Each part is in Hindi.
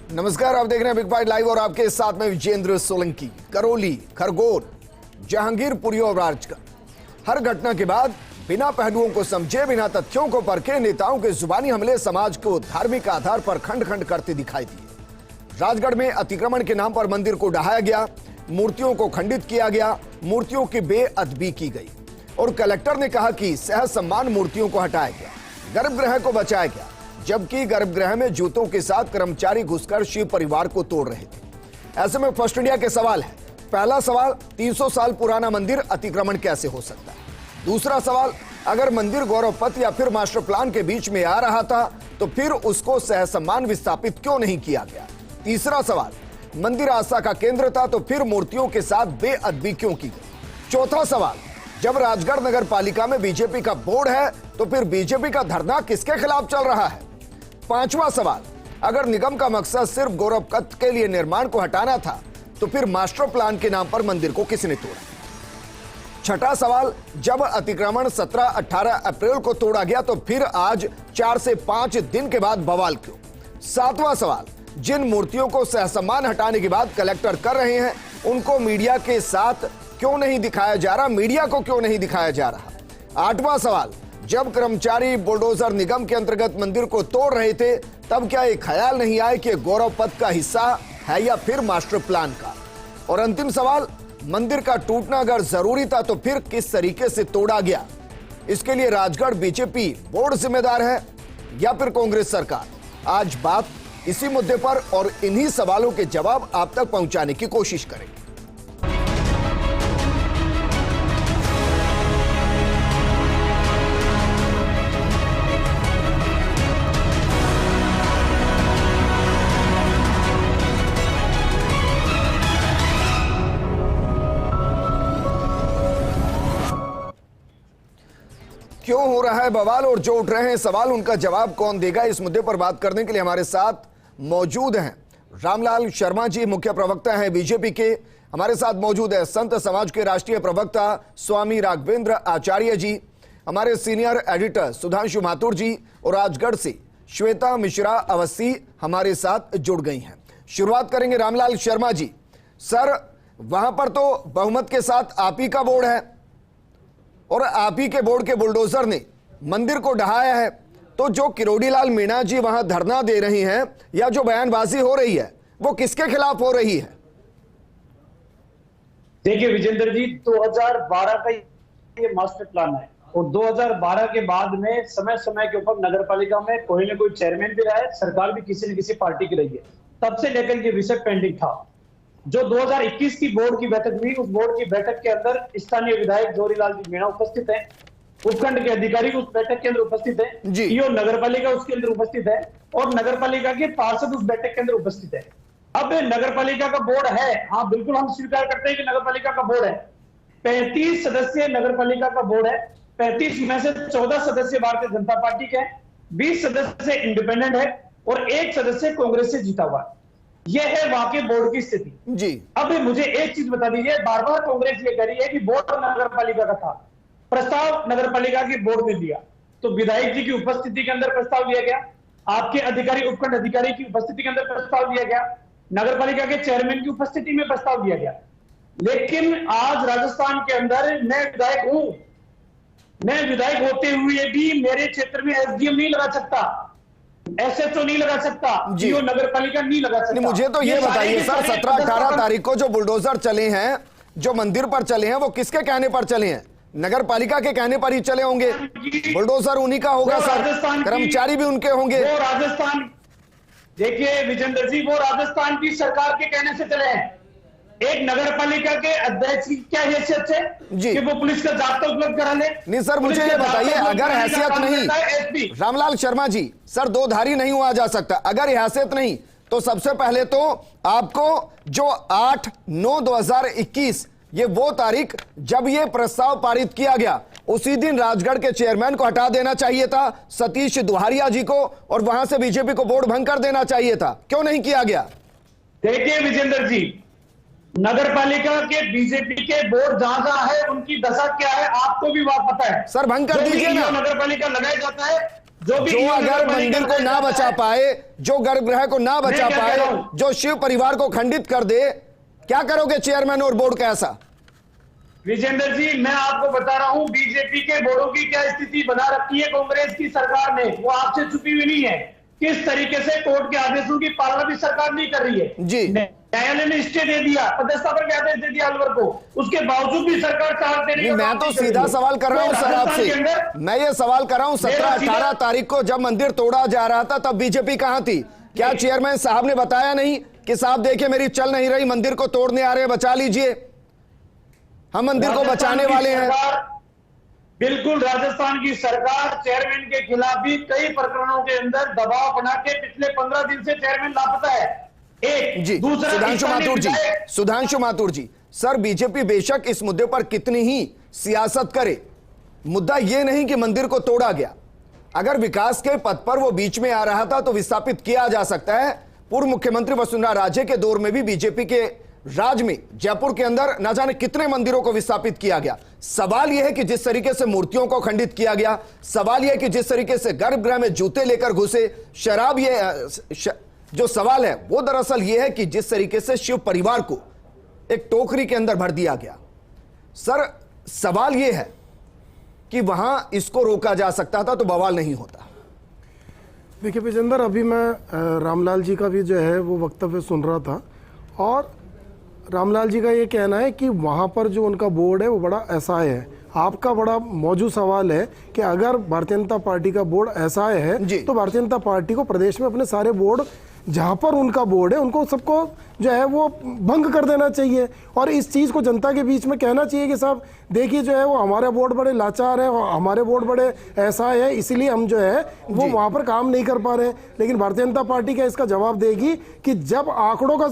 नमस्कार, आप देख रहे हैं बिग बाइट लाइव और आपके साथ में विजेंद्र सोलंकी। करौली, खरगोन, जहांगीरपुरी और राजगढ़, हर घटना के बाद बिना पहलुओं को समझे, बिना तथ्यों को परखे नेताओं के जुबानी हमले समाज को धार्मिक आधार पर खंड खंड करते दिखाई दिए। राजगढ़ में अतिक्रमण के नाम पर मंदिर को ढहाया गया, मूर्तियों को खंडित किया गया, मूर्तियों की बेअदबी की गई और कलेक्टर ने कहा कि सहज सम्मान मूर्तियों को हटाया गया, गर्भगृह को बचाया गया, जबकि गर्भगृह में जूतों के साथ कर्मचारी घुसकर शिव परिवार को तोड़ रहे थे। ऐसे में फर्स्ट इंडिया के सवाल है। पहला सवाल, 300 साल पुराना मंदिर अतिक्रमण कैसे हो सकता है? दूसरा सवाल, अगर मंदिर गौरव पथ या फिर मास्टर प्लान के बीच में आ रहा था तो फिर उसको सह सम्मान विस्थापित क्यों नहीं किया गया? तीसरा सवाल, मंदिर आस्था का केंद्र था तो फिर मूर्तियों के साथ बेअदबी क्यों की गई? चौथा सवाल, जब राजगढ़ नगर पालिका में बीजेपी का बोर्ड है तो फिर बीजेपी का धरना किसके खिलाफ चल रहा है? पांचवा सवाल, अगर निगम का मकसद सिर्फ गौरव पथ के लिए निर्माण को हटाना था तो फिर मास्टर प्लान के नाम पर मंदिर को किसने तोड़ा? छठा सवाल, जब अतिक्रमण 17-18 अप्रैल को तोड़ा गया तो फिर आज 4 से 5 दिन के बाद बवाल क्यों? सातवां सवाल, जिन मूर्तियों को सहसम्मान हटाने के बाद कलेक्टर कर रहे हैं उनको मीडिया के साथ क्यों नहीं दिखाया जा रहा, मीडिया को क्यों नहीं दिखाया जा रहा? आठवां सवाल, जब कर्मचारी बुलडोजर निगम के अंतर्गत मंदिर को तोड़ रहे थे तब क्या एक ख्याल नहीं आया कि गौरव पथ का हिस्सा है या फिर मास्टर प्लान का? और अंतिम सवाल, मंदिर का टूटना अगर जरूरी था तो फिर किस तरीके से तोड़ा गया? इसके लिए राजगढ़ बीजेपी बोर्ड जिम्मेदार है या फिर कांग्रेस सरकार? आज बात इसी मुद्दे पर और इन्हीं सवालों के जवाब आप तक पहुंचाने की कोशिश करेंगे। क्यों हो रहा है बवाल और जो उठ रहे हैं सवाल, उनका जवाब कौन देगा? इस मुद्दे पर बात करने के लिए हमारे साथ मौजूद हैं रामलाल शर्मा जी, मुख्य प्रवक्ता हैं बीजेपी के। हमारे साथ मौजूद है संत समाज के राष्ट्रीय प्रवक्ता स्वामी राघवेंद्र आचार्य जी, हमारे सीनियर एडिटर सुधांशु माथुर जी और राजगढ़ से श्वेता मिश्रा अवस्थी हमारे साथ जुड़ गई हैं। शुरुआत करेंगे रामलाल शर्मा जी। सर, वहां पर तो बहुमत के साथ आप ही का बोर्ड है और आप ही के बोर्ड के बुलडोजर ने मंदिर को ढहाया है, तो जो किरोड़ी लाल मीणा जी वहां धरना दे रही हैं या जो बयानबाजी हो रही है वो किसके खिलाफ हो रही है? देखिए विजेंद्र जी, 2012 का ये मास्टर प्लान है और 2012 के बाद में समय समय के ऊपर नगर पालिका में कोई ना कोई चेयरमैन भी रहा है, सरकार भी किसी न किसी पार्टी की रही है। तब से लेकर ये विषय पेंडिंग था। जो 2021 की बोर्ड की बैठक हुई, उस बोर्ड की बैठक के अंदर स्थानीय विधायक जोरीलाल जी मीणा उपस्थित हैं, उपखंड के अधिकारी उस बैठक के अंदर उपस्थित है, ईओ नगर पालिका उसके अंदर उपस्थित है और नगर पालिका के पार्षद उस बैठक के अंदर उपस्थित है। अब नगर पालिका का बोर्ड है, हाँ बिल्कुल हम स्वीकार करते हैं कि नगर पालिका का बोर्ड है। 35 सदस्यीय नगर पालिका का बोर्ड है। 35 में से 14 सदस्य भारतीय जनता पार्टी के हैं, 20 सदस्य इंडिपेंडेंट है और 1 सदस्य कांग्रेस से जीता हुआ है। यह है वहां के बोर्ड की स्थिति जी। अब मुझे एक चीज बता दीजिए, बार बार कांग्रेस ये कह रही है कि बोर्ड नगर पालिका का था, प्रस्ताव नगर पालिका के बोर्ड ने दिया, तो विधायक जी की उपस्थिति के अंदर प्रस्ताव दिया गया, आपके अधिकारी उपखंड अधिकारी की उपस्थिति के अंदर प्रस्ताव दिया गया, नगर पालिका के चेयरमैन की उपस्थिति में प्रस्ताव दिया गया। लेकिन आज राजस्थान के अंदर मैं विधायक हूं, मैं विधायक होते हुए भी मेरे क्षेत्र में एसडीएम नहीं लगा सकता, एसएचओ नहीं लगा सकता, जीओ नगर पालिका नहीं लगा सकता। मुझे तो ये बताइए सर, 17-18 तारीख को जो बुलडोजर चले हैं, जो मंदिर पर चले हैं, वो किसके कहने पर चले हैं? नगर पालिका के कहने पर ही चले होंगे। बुलडोजर उन्हीं का होगा सर, कर्मचारी भी उनके होंगे। वो राजस्थान, देखिए विजेंद्र जी, वो राजस्थान की सरकार के कहने से चले हैं। एक नगर पालिका के अध्यक्ष की क्या हैसियत है कि वो पुलिस का जाब्ता उपलब्ध करा ले? नहीं सर, मुझे ये बताइए, अगर हैसियत नहीं, रामलाल शर्मा जी, सर दो धारी नहीं हुआ जा सकता। अगर हैसियत नहीं तो सबसे पहले तो आपको जो 8/9/2021 ये वो तारीख जब ये प्रस्ताव पारित किया गया, उसी दिन राजगढ़ के चेयरमैन को हटा देना चाहिए था, सतीश दुहारिया जी को, और वहां से बीजेपी को बोर्ड भंग कर देना चाहिए था। क्यों नहीं किया गया? देखिए विजेंद्र जी, नगर पालिका के बीजेपी के बोर्ड जहां है उनकी दशा क्या है आपको भी बात पता है। सर भंग कर दीजिए ना। नगर पालिका लगाया जाता है जो अगर मंदिर को ना बचा पाए, जो गर्भगृह को ना बचा पाए, जो शिव परिवार को खंडित कर दे, क्या करोगे चेयरमैन और बोर्ड का ऐसा? विजेंद्र जी, मैं आपको बता रहा हूं बीजेपी के बोर्डों की क्या स्थिति बना रखी है कांग्रेस की सरकार ने, वो आपसे छुपी हुई नहीं है। किस तरीके से कोर्ट के आदेशों की पालना भी सरकार नहीं कर रही है जी। न्यायालय ने स्टे दे दिया, पदस्थापन के आदेश दे दिया अलवर को, उसके बावजूद भी सरकार चार्ज देने का मैं तो सीधा सवाल कर रहा हूं सर आपसे, मैं ये सवाल कर रहा हूं 17-18 तारीख को जब मंदिर तोड़ा जा रहा था तब बीजेपी कहां थी? क्या चेयरमैन साहब ने बताया नहीं कि साहब देखिए मेरी चल नहीं रही, मंदिर को तोड़ने आ रहे हैं, बचा लीजिए, हम मंदिर को बचाने वाले हैं? बिल्कुल, राजस्थान की सरकार चेयरमैन के खिलाफ भी कई प्रकरणों के अंदर दबाव बना के पिछले 15 दिन से चेयरमैन लापता है। एक जी, दूसरा सुधांशु माथुर जी, सर बीजेपी बेशक इस मुद्दे पर कितनी ही सियासत करे, मुद्दा यह नहीं कि मंदिर को तोड़ा गया, अगर विकास के पथ पर वो बीच में आ रहा था तो विस्थापित किया जा सकता है। पूर्व मुख्यमंत्री वसुंधरा राजे के दौर में भी बीजेपी के राज में जयपुर के अंदर न जाने कितने मंदिरों को विस्थापित किया गया। सवाल यह है कि जिस तरीके से मूर्तियों को खंडित किया गया, सवाल यह है कि जिस तरीके से गर्भगृह में जूते लेकर घुसे, शराब, ये जो सवाल है वो दरअसल यह है कि जिस तरीके से शिव परिवार को एक टोकरी के अंदर भर दिया गया। सर सवाल यह है कि वहां इसको रोका जा सकता था तो बवाल नहीं होता। देखिए विजेंद्र, अभी मैं रामलाल जी का भी जो है वो वक्तव्य सुन रहा था और रामलाल जी का ये कहना है कि वहाँ पर जो उनका बोर्ड है वो बड़ा असहाय है। आपका बड़ा मौजूद सवाल है कि अगर भारतीय जनता पार्टी का बोर्ड असहाय है तो भारतीय जनता पार्टी को प्रदेश में अपने सारे बोर्ड जहाँ पर उनका बोर्ड है उनको सबको जो है वो भंग कर देना चाहिए और इस चीज़ को जनता के बीच में कहना चाहिए कि साहब देखिए जो है वो हमारे बोर्ड बड़े लाचार है, हमारे बोर्ड बड़े ऐसा है, इसीलिए हम जो है वो वहाँ पर काम नहीं कर पा रहे हैं। लेकिन भारतीय जनता पार्टी क्या इसका जवाब देगी कि जब आंकड़ों का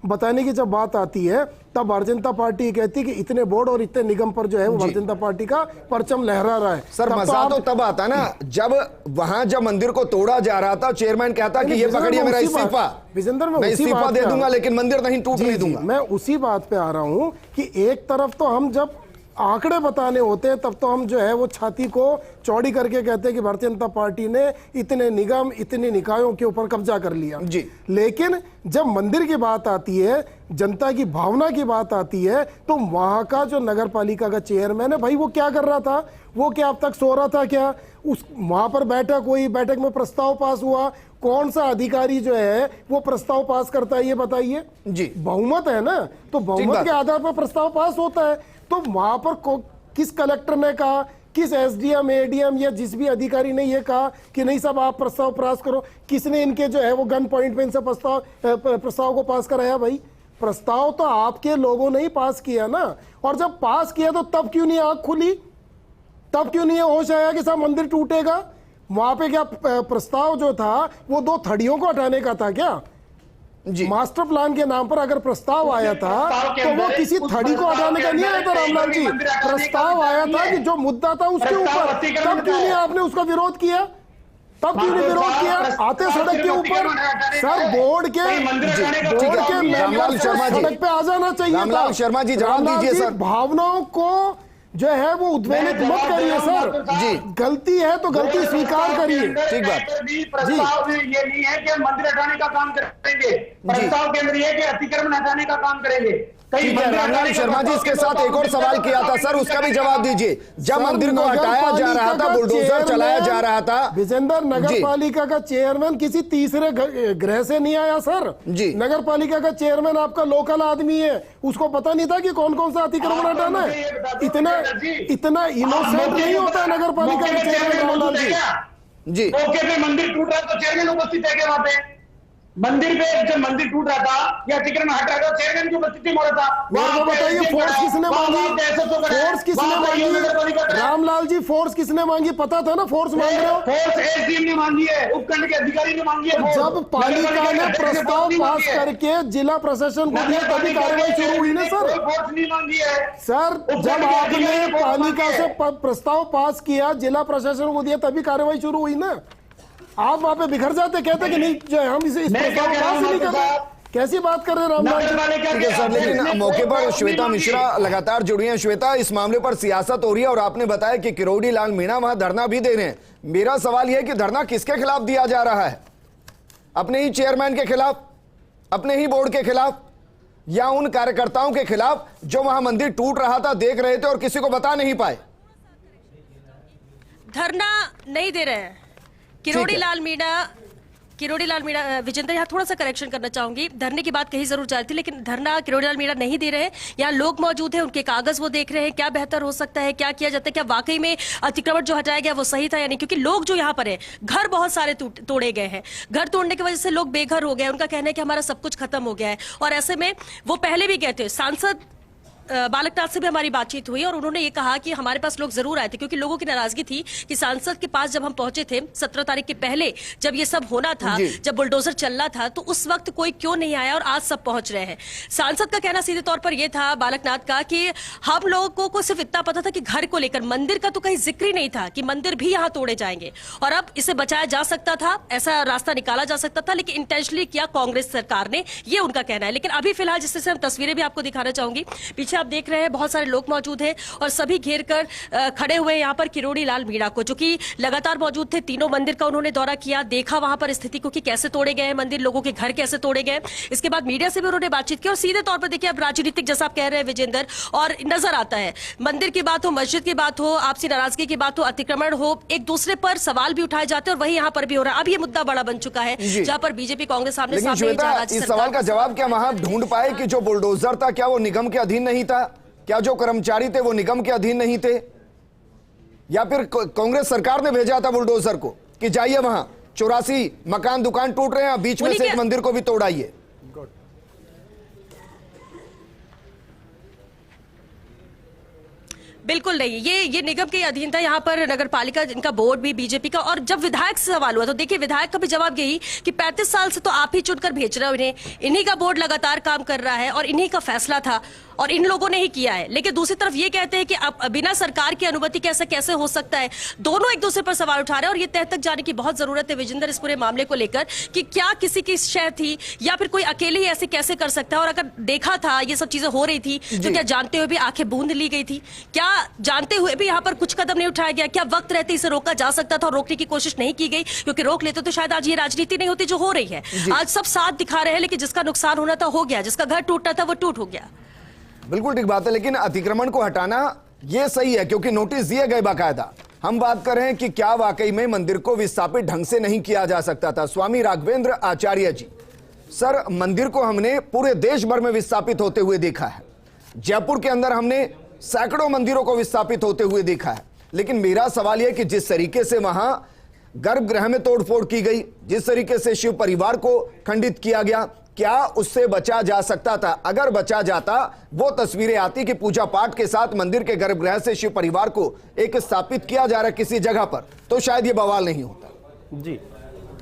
बताने की जब बात आती है तब भारतीय जनता पार्टी कहती है कि इतने बोर्ड और इतने निगम पर जो है वो भारतीय जनता पार्टी का परचम लहरा रहा है। सर मजा तो तब आता ना जब मंदिर को तोड़ा जा रहा था, चेयरमैन कहता कि ये पकड़िए मेरा इस्तीफा, विजेंद्र मैं इस्तीफा दे दूंगा लेकिन मंदिर नहीं टूटने दूंगा। मैं उसी बात पे आ रहा हूं कि एक तरफ तो हम जब आंकड़े बताने होते हैं तब तो हम जो है वो छाती को चौड़ी करके कहते हैं कि भारतीय जनता पार्टी ने इतने निगम, इतने निकायों के ऊपर कब्जा कर लिया जी। लेकिन जब मंदिर की बात आती है, जनता की भावना की बात आती है, तो वहां का जो नगर पालिका का चेयरमैन है भाई वो क्या कर रहा था? वो क्या अब तक सो रहा था क्या? उस वहां पर बैठक हुई, बैठक में प्रस्ताव पास हुआ, कौन सा अधिकारी जो है वो प्रस्ताव पास करता है ये बताइए जी। बहुमत है ना, तो बहुमत के आधार पर प्रस्ताव पास होता है। तो वहां पर किस कलेक्टर ने कहा, किस एसडीएम, एडीएम या जिस भी अधिकारी ने ये कहा कि नहीं साहब आप प्रस्ताव पास करो? किसने इनके जो है वो गन पॉइंट पे इनसे प्रस्ताव को पास कराया? भाई प्रस्ताव तो आपके लोगों ने ही पास किया ना, और जब पास किया तो तब क्यों नहीं आंख खुली, तब क्यों नहीं होश आया कि साहब मंदिर टूटेगा? वहां पे क्या प्रस्ताव जो था वो 2 थड़ियों को हटाने का था क्या जी? मास्टर प्लान के नाम पर अगर प्रस्ताव आया था तो वो किसी थड़ी को हटाने का नहीं आया था रामलाल जी, प्रस्ताव आया था कि जो मुद्दा था उसके ऊपर। तब क्यों नहीं आपने उसका विरोध किया? तब क्यों नहीं विरोध किया? आते सड़क के ऊपर सर बोर्ड के रामलाल शर्मा जी सड़क पे आ जाना चाहिए। रामलाल शर्मा जी जवाब दीजिए सर। भावनाओं को जो है वो उद्वेलित मत करिए सर जी, गलती है तो गलती स्वीकार करिए। ठीक बात प्रस्ताव ये नहीं है कि हम मंदिर हटाने का काम करेंगे, प्रस्ताव के अंदर ये कि अतिक्रमण हटाने का काम करेंगे। ठीक है, रामलाल शर्मा जी इसके साथ एक और सवाल किया था सर, उसका भी जवाब दीजिए। जब मंदिर को हटाया जा रहा था, बुलडोजर चलाया जा रहा था, विजेंद्र नगर पालिका का चेयरमैन किसी तीसरे ग्रह से नहीं आया सर जी। नगर पालिका का चेयरमैन आपका लोकल आदमी है, उसको पता नहीं था कि कौन कौन सा अतिक्रमण हटाना है? इतना इनोसेंट नहीं होता नगर पालिका का चेयरमैन रामलाल जी। मौके पे मंदिर टूट रहा तो चेयरमैन उपस्थित है क्या वहां पे? मंदिर पे जब मंदिर टूट रहा था या अतिक्रमण हट रहा था, चेयरमैन की उपस्थिति में हो रहा था। मेरे को बताइए फोर्स किसने मांगी? फोर्स किसने मांगी? रामलाल जी फोर्स किसने मांगी? पता था ना फोर्स मांग रहे हो? फोर्स एसडीएम ने मांगी है, उपखंड के अधिकारी ने मांगी है। जब पालिका ने प्रस्ताव पास करके जिला प्रशासन को दिया तभी कार्रवाई शुरू हुई ना सर? फोर्स नहीं मांगी है सर। जब आपने पालिका से प्रस्ताव पास किया, जिला प्रशासन को दिया तभी कार्रवाई शुरू हुई ना। आप वहां पे बिखर जाते, कहते कि नहीं जो हम इसे प्रस्ताव पास ही नहीं कर रहे। कैसी बात कर रहे हैं रामनाथ जी? ठीक है सर, लेकिन मौके पर श्वेता मिश्रा लगातार जुड़ी हैं। श्वेता, इस मामले पर सियासत हो रही है और आपने बताया कि किरोड़ी लाल मीणा वहां धरना भी दे रहे हैं। मेरा सवाल यह है कि धरना किसके खिलाफ दिया जा रहा है? अपने ही चेयरमैन के खिलाफ, अपने ही बोर्ड के खिलाफ, या उन कार्यकर्ताओं के खिलाफ जो वहां मंदिर टूट रहा था देख रहे थे और किसी को बता नहीं पाए? धरना नहीं दे रहे हैं किरोड़ी लाल मीणा। विजेंद्र, यहाँ थोड़ा सा करेक्शन करना चाहूंगी। धरने की बात कही जरूर जा रही थी, लेकिन धरना किरोड़ी लाल मीणा नहीं दे रहे हैं। यहाँ लोग मौजूद हैं, उनके कागज वो देख रहे हैं, क्या बेहतर हो सकता है, क्या किया जाता है, क्या वाकई में अतिक्रमण जो हटाया गया वो सही था या नहीं। क्योंकि लोग जो यहाँ पर है, घर बहुत सारे तोड़े गए हैं, घर तोड़ने की वजह से लोग बेघर हो गए। उनका कहना है कि हमारा सब कुछ खत्म हो गया है। और ऐसे में वो पहले भी गए थे, सांसद बालकनाथ से भी हमारी बातचीत हुई और उन्होंने ये कहा कि हमारे पास लोग जरूर आए थे, क्योंकि लोगों की नाराजगी थी कि सांसद के पास जब हम पहुंचे थे 17 तारीख के पहले, जब ये सब होना था, जब बुलडोजर चलना था, तो उस वक्त कोई क्यों नहीं आया और आज सब पहुंच रहे हैं। सांसद का कहना सीधे तौर पर यह था, बालकनाथ का, कि हम लोगों को सिर्फ इतना पता था कि घर को लेकर, मंदिर का तो कहीं जिक्र ही नहीं था कि मंदिर भी यहाँ तोड़े जाएंगे और अब इसे बचाया जा सकता था, ऐसा रास्ता निकाला जा सकता था, लेकिन इंटेंशनली किया कांग्रेस सरकार ने, ये उनका कहना है। लेकिन अभी फिलहाल जिससे हम तस्वीरें भी आपको दिखाना चाहूंगी, पीछे आप देख रहे हैं बहुत सारे लोग मौजूद हैं और सभी घेर कर खड़े हुए यहाँ पर किरोड़ी लाल मीणा को, जो कि लगातार मौजूद थे। तीनों मंदिर का उन्होंने दौरा किया, देखा वहां पर स्थिति को कि कैसे तोड़े गए मंदिर, लोगों के घर कैसे तोड़े गए। इसके बाद मीडिया से भी उन्होंने बातचीत की और सीधे तौर पर देखिए, अब राजनीतिक, जैसा आप कह रहे हैं विजेंद्र, और नजर आता है, मंदिर की बात हो, मस्जिद की बात हो, आपसी नाराजगी की बात हो, अतिक्रमण हो, एक दूसरे पर सवाल भी उठाए जाते हैं और वही यहाँ पर भी हो रहा है। अब ये मुद्दा बड़ा बन चुका है, जहां पर बीजेपी कांग्रेस सामने इस सवाल का जवाब क्या वहां ढूंढ पाए कि जो बुलडोजर था, क्या वो निगम के अधीन नहीं था? क्या जो कर्मचारी थे वो निगम के अधीन नहीं थे? या फिर कांग्रेस सरकार ने भेजा था बुलडोजर को कि जाइए वहां 84 मकान दुकान टूट रहे हैं, बीच में से एक मंदिर को भी तोड़ाइए? बिल्कुल नहीं, ये निगम के अधीन था। यहाँ पर नगर पालिका, इनका बोर्ड भी बीजेपी का। और जब विधायक से सवाल हुआ तो देखिए, विधायक का भी जवाब यही कि 35 साल से तो आप ही चुनकर भेज रहे हो इन्हें, इन्हीं का बोर्ड लगातार काम कर रहा है और इन्हीं का फैसला था और इन लोगों ने ही किया है। लेकिन दूसरी तरफ ये कहते हैं कि अब बिना सरकार की अनुमति कैसे हो सकता है। दोनों एक दूसरे पर सवाल उठा रहे हैं और ये तह तक जाने की बहुत जरूरत है विजेंद्र इस पूरे मामले को लेकर, कि क्या किसी की शय थी या फिर कोई अकेले ही ऐसे कैसे कर सकता है। और अगर देखा था ये सब चीजें हो रही थी तो क्या जानते हुए भी आंखें बूंद ली गई थी? क्या जानते हुए भी यहाँ पर कुछ कदम नहीं उठाया गया? क्या वक्त रहते इसे रोका जा सकता था और रोकने की कोशिश नहीं की गई? क्योंकि रोक लेते तो शायद आज ये राजनीति नहीं होती जो हो रही है। आज सब साथ दिखा रहे हैं, लेकिन जिसका नुकसान होना था हो गया, जिसका घर टूटना था वो टूट हो गया। बिल्कुल ठीक बात है, लेकिन अतिक्रमण को हटाना यह सही है क्योंकि नोटिस दिए गए बाकायदा। हम बात कर रहे हैं कि क्या वाकई में मंदिर को विस्थापित ढंग से नहीं किया जा सकता था? स्वामी राघवेंद्र आचार्य जी, सर, मंदिर को हमने पूरे देश भर में विस्थापित होते हुए देखा है। जयपुर के अंदर हमने सैकड़ों मंदिरों को विस्थापित होते हुए देखा है। लेकिन मेरा सवाल यह कि जिस तरीके से वहां गर्भगृह में तोड़फोड़ की गई, जिस तरीके से शिव परिवार को खंडित किया गया, क्या उससे बचा जा सकता था? अगर बचा जाता, वो तस्वीरें आती कि पूजा पाठ के साथ मंदिर के गर्भगृह से शिव परिवार को एक स्थापित किया जा रहा है किसी जगह पर, तो शायद ये बवाल नहीं होता। जी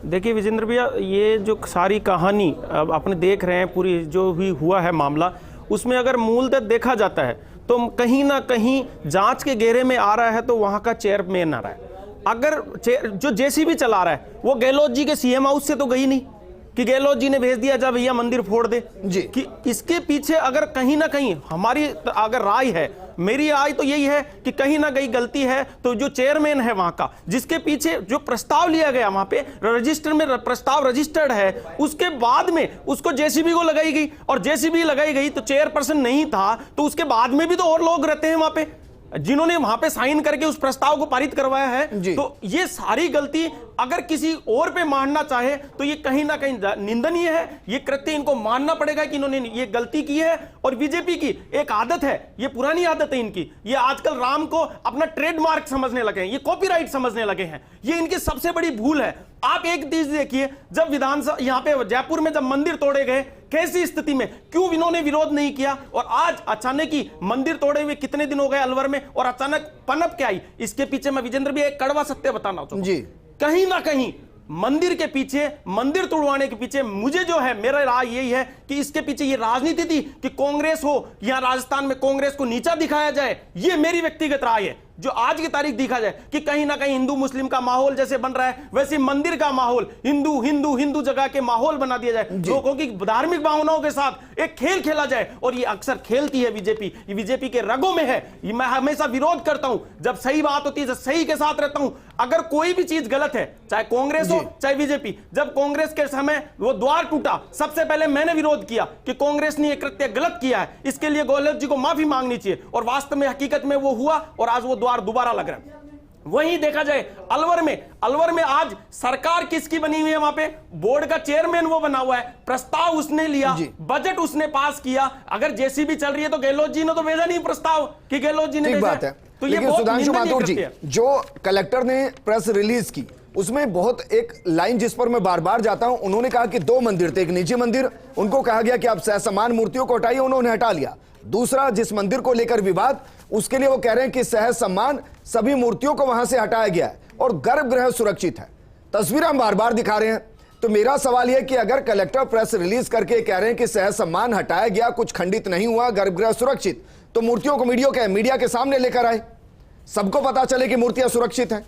देखिए विजेंद्र भैया, ये जो सारी कहानी अब आपने देख रहे हैं, पूरी जो भी हुआ है मामला, उसमें अगर मूलतः देखा जाता है तो कहीं ना कहीं जांच के घेरे में आ रहा है तो वहां का चेयरमैन आ रहा है। अगर जो जेसीबी चला रहा है वो गहलोत जी के सीएम हाउस से तो गई नहीं कि गहलोत जी ने भेज दिया जा भैया मंदिर फोड़ दे जी। कि इसके पीछे अगर कहीं ना कहीं हमारी अगर राय है, मेरी राय तो यही है कि कहीं ना कहीं गलती है तो जो चेयरमैन है वहां का, जिसके पीछे जो प्रस्ताव लिया गया वहां पे रजिस्टर में प्रस्ताव रजिस्टर्ड है, उसके बाद में उसको जेसीबी को लगाई गई और जेसीबी लगाई गई तो चेयरपर्सन नहीं था, तो उसके बाद में भी तो और लोग रहते हैं वहां पे जिन्होंने वहां पे साइन करके उस प्रस्ताव को पारित करवाया है। तो ये सारी गलती अगर किसी और पे मानना चाहे तो ये कहीं ना कहीं निंदनीय है। ये कृत्य इनको मानना पड़ेगा कि इन्होंने ये गलती की है। और बीजेपी की एक आदत है, ये पुरानी आदत है इनकी, ये आजकल राम को अपना ट्रेडमार्क समझने लगे हैं, ये कॉपीराइट समझने लगे हैं। ये इनकी सबसे बड़ी भूल है। आप एक चीज देखिए, जब विधानसभा यहाँ पे जयपुर में जब मंदिर तोड़े गए, कैसी स्थिति में, क्यों इन्होंने विरोध नहीं किया? और आज अचानक ही मंदिर तोड़े हुए कितने दिन हो गए अलवर में और अचानक पनप क्या आई? इसके पीछे मैं विजेंद्र भी एक कड़वा सत्य बताना चाहूंगा जी। कहीं ना कहीं मंदिर के पीछे, मंदिर तोड़वाने के पीछे, मुझे जो है मेरा राय यही है कि इसके पीछे ये राजनीति थी कि कांग्रेस हो या राजस्थान में कांग्रेस को नीचा दिखाया जाए। ये मेरी व्यक्तिगत राय है। जो आज की तारीख देखा जाए कि कहीं ना कहीं हिंदू मुस्लिम का माहौल जैसे बन रहा है, वैसे मंदिर का माहौल हिंदू हिंदू हिंदू जगह के माहौल बना दिया जाए, लोगों की धार्मिक भावनाओं के साथ एक खेल खेला जाए। और ये अक्सर खेलती है बीजेपी, ये बीजेपी के रगों में है। ये मैं हमेशा विरोध करता हूं, जब सही बात होती है, जब सही के साथ रहता हूं। अगर कोई भी चीज गलत है, चाहे कांग्रेस हो चाहे बीजेपी, जब कांग्रेस के समय वो द्वार टूटा, सबसे पहले मैंने विरोध किया कि कांग्रेस ने यह कृत्य गलत किया है, इसके लिए गहलोत जी को माफी मांगनी चाहिए। और वास्तव में हकीकत में वो हुआ और आज वो द्वार दोबारा लग रहा है। वहीं देखा जाए अलवर में आज सरकार किसकी बनी हुई है, वहां पे बोर्ड का चेयरमैन वो बना हुआ है, प्रस्ताव उसने लिया, बजट उसने पास किया। अगर जेसीबी चल रही है तो गहलोत जी ने तो भेजा नहीं प्रस्ताव कि गहलोत जी ने भेजा। बात है। तो ये सुधांशु माथुर जी, जो कलेक्टर ने प्रेस रिलीज की उसमें बहुत एक लाइन जिस पर मैं बार बार जाता हूं, उन्होंने कहा कि 2 मंदिर थे, एक निजी मंदिर, उनको कहा गया कि आप सहसमान मूर्तियों को हटाइए, उन्होंने हटा लिया। दूसरा, जिस मंदिर को लेकर विवाद, उसके लिए वो कह रहे हैं कि सहज सम्मान सभी मूर्तियों को वहां से हटाया गया है और गर्भगृह सुरक्षित है। तस्वीर हम बार बार दिखा रहे हैं। तो मेरा सवाल यह कि अगर कलेक्टर प्रेस रिलीज करके कह रहे हैं कि सहज सम्मान हटाया गया, कुछ खंडित नहीं हुआ, गर्भगृह सुरक्षित, तो मूर्तियों को मीडिया के सामने लेकर आए, सबको पता चले कि मूर्तियां सुरक्षित हैं।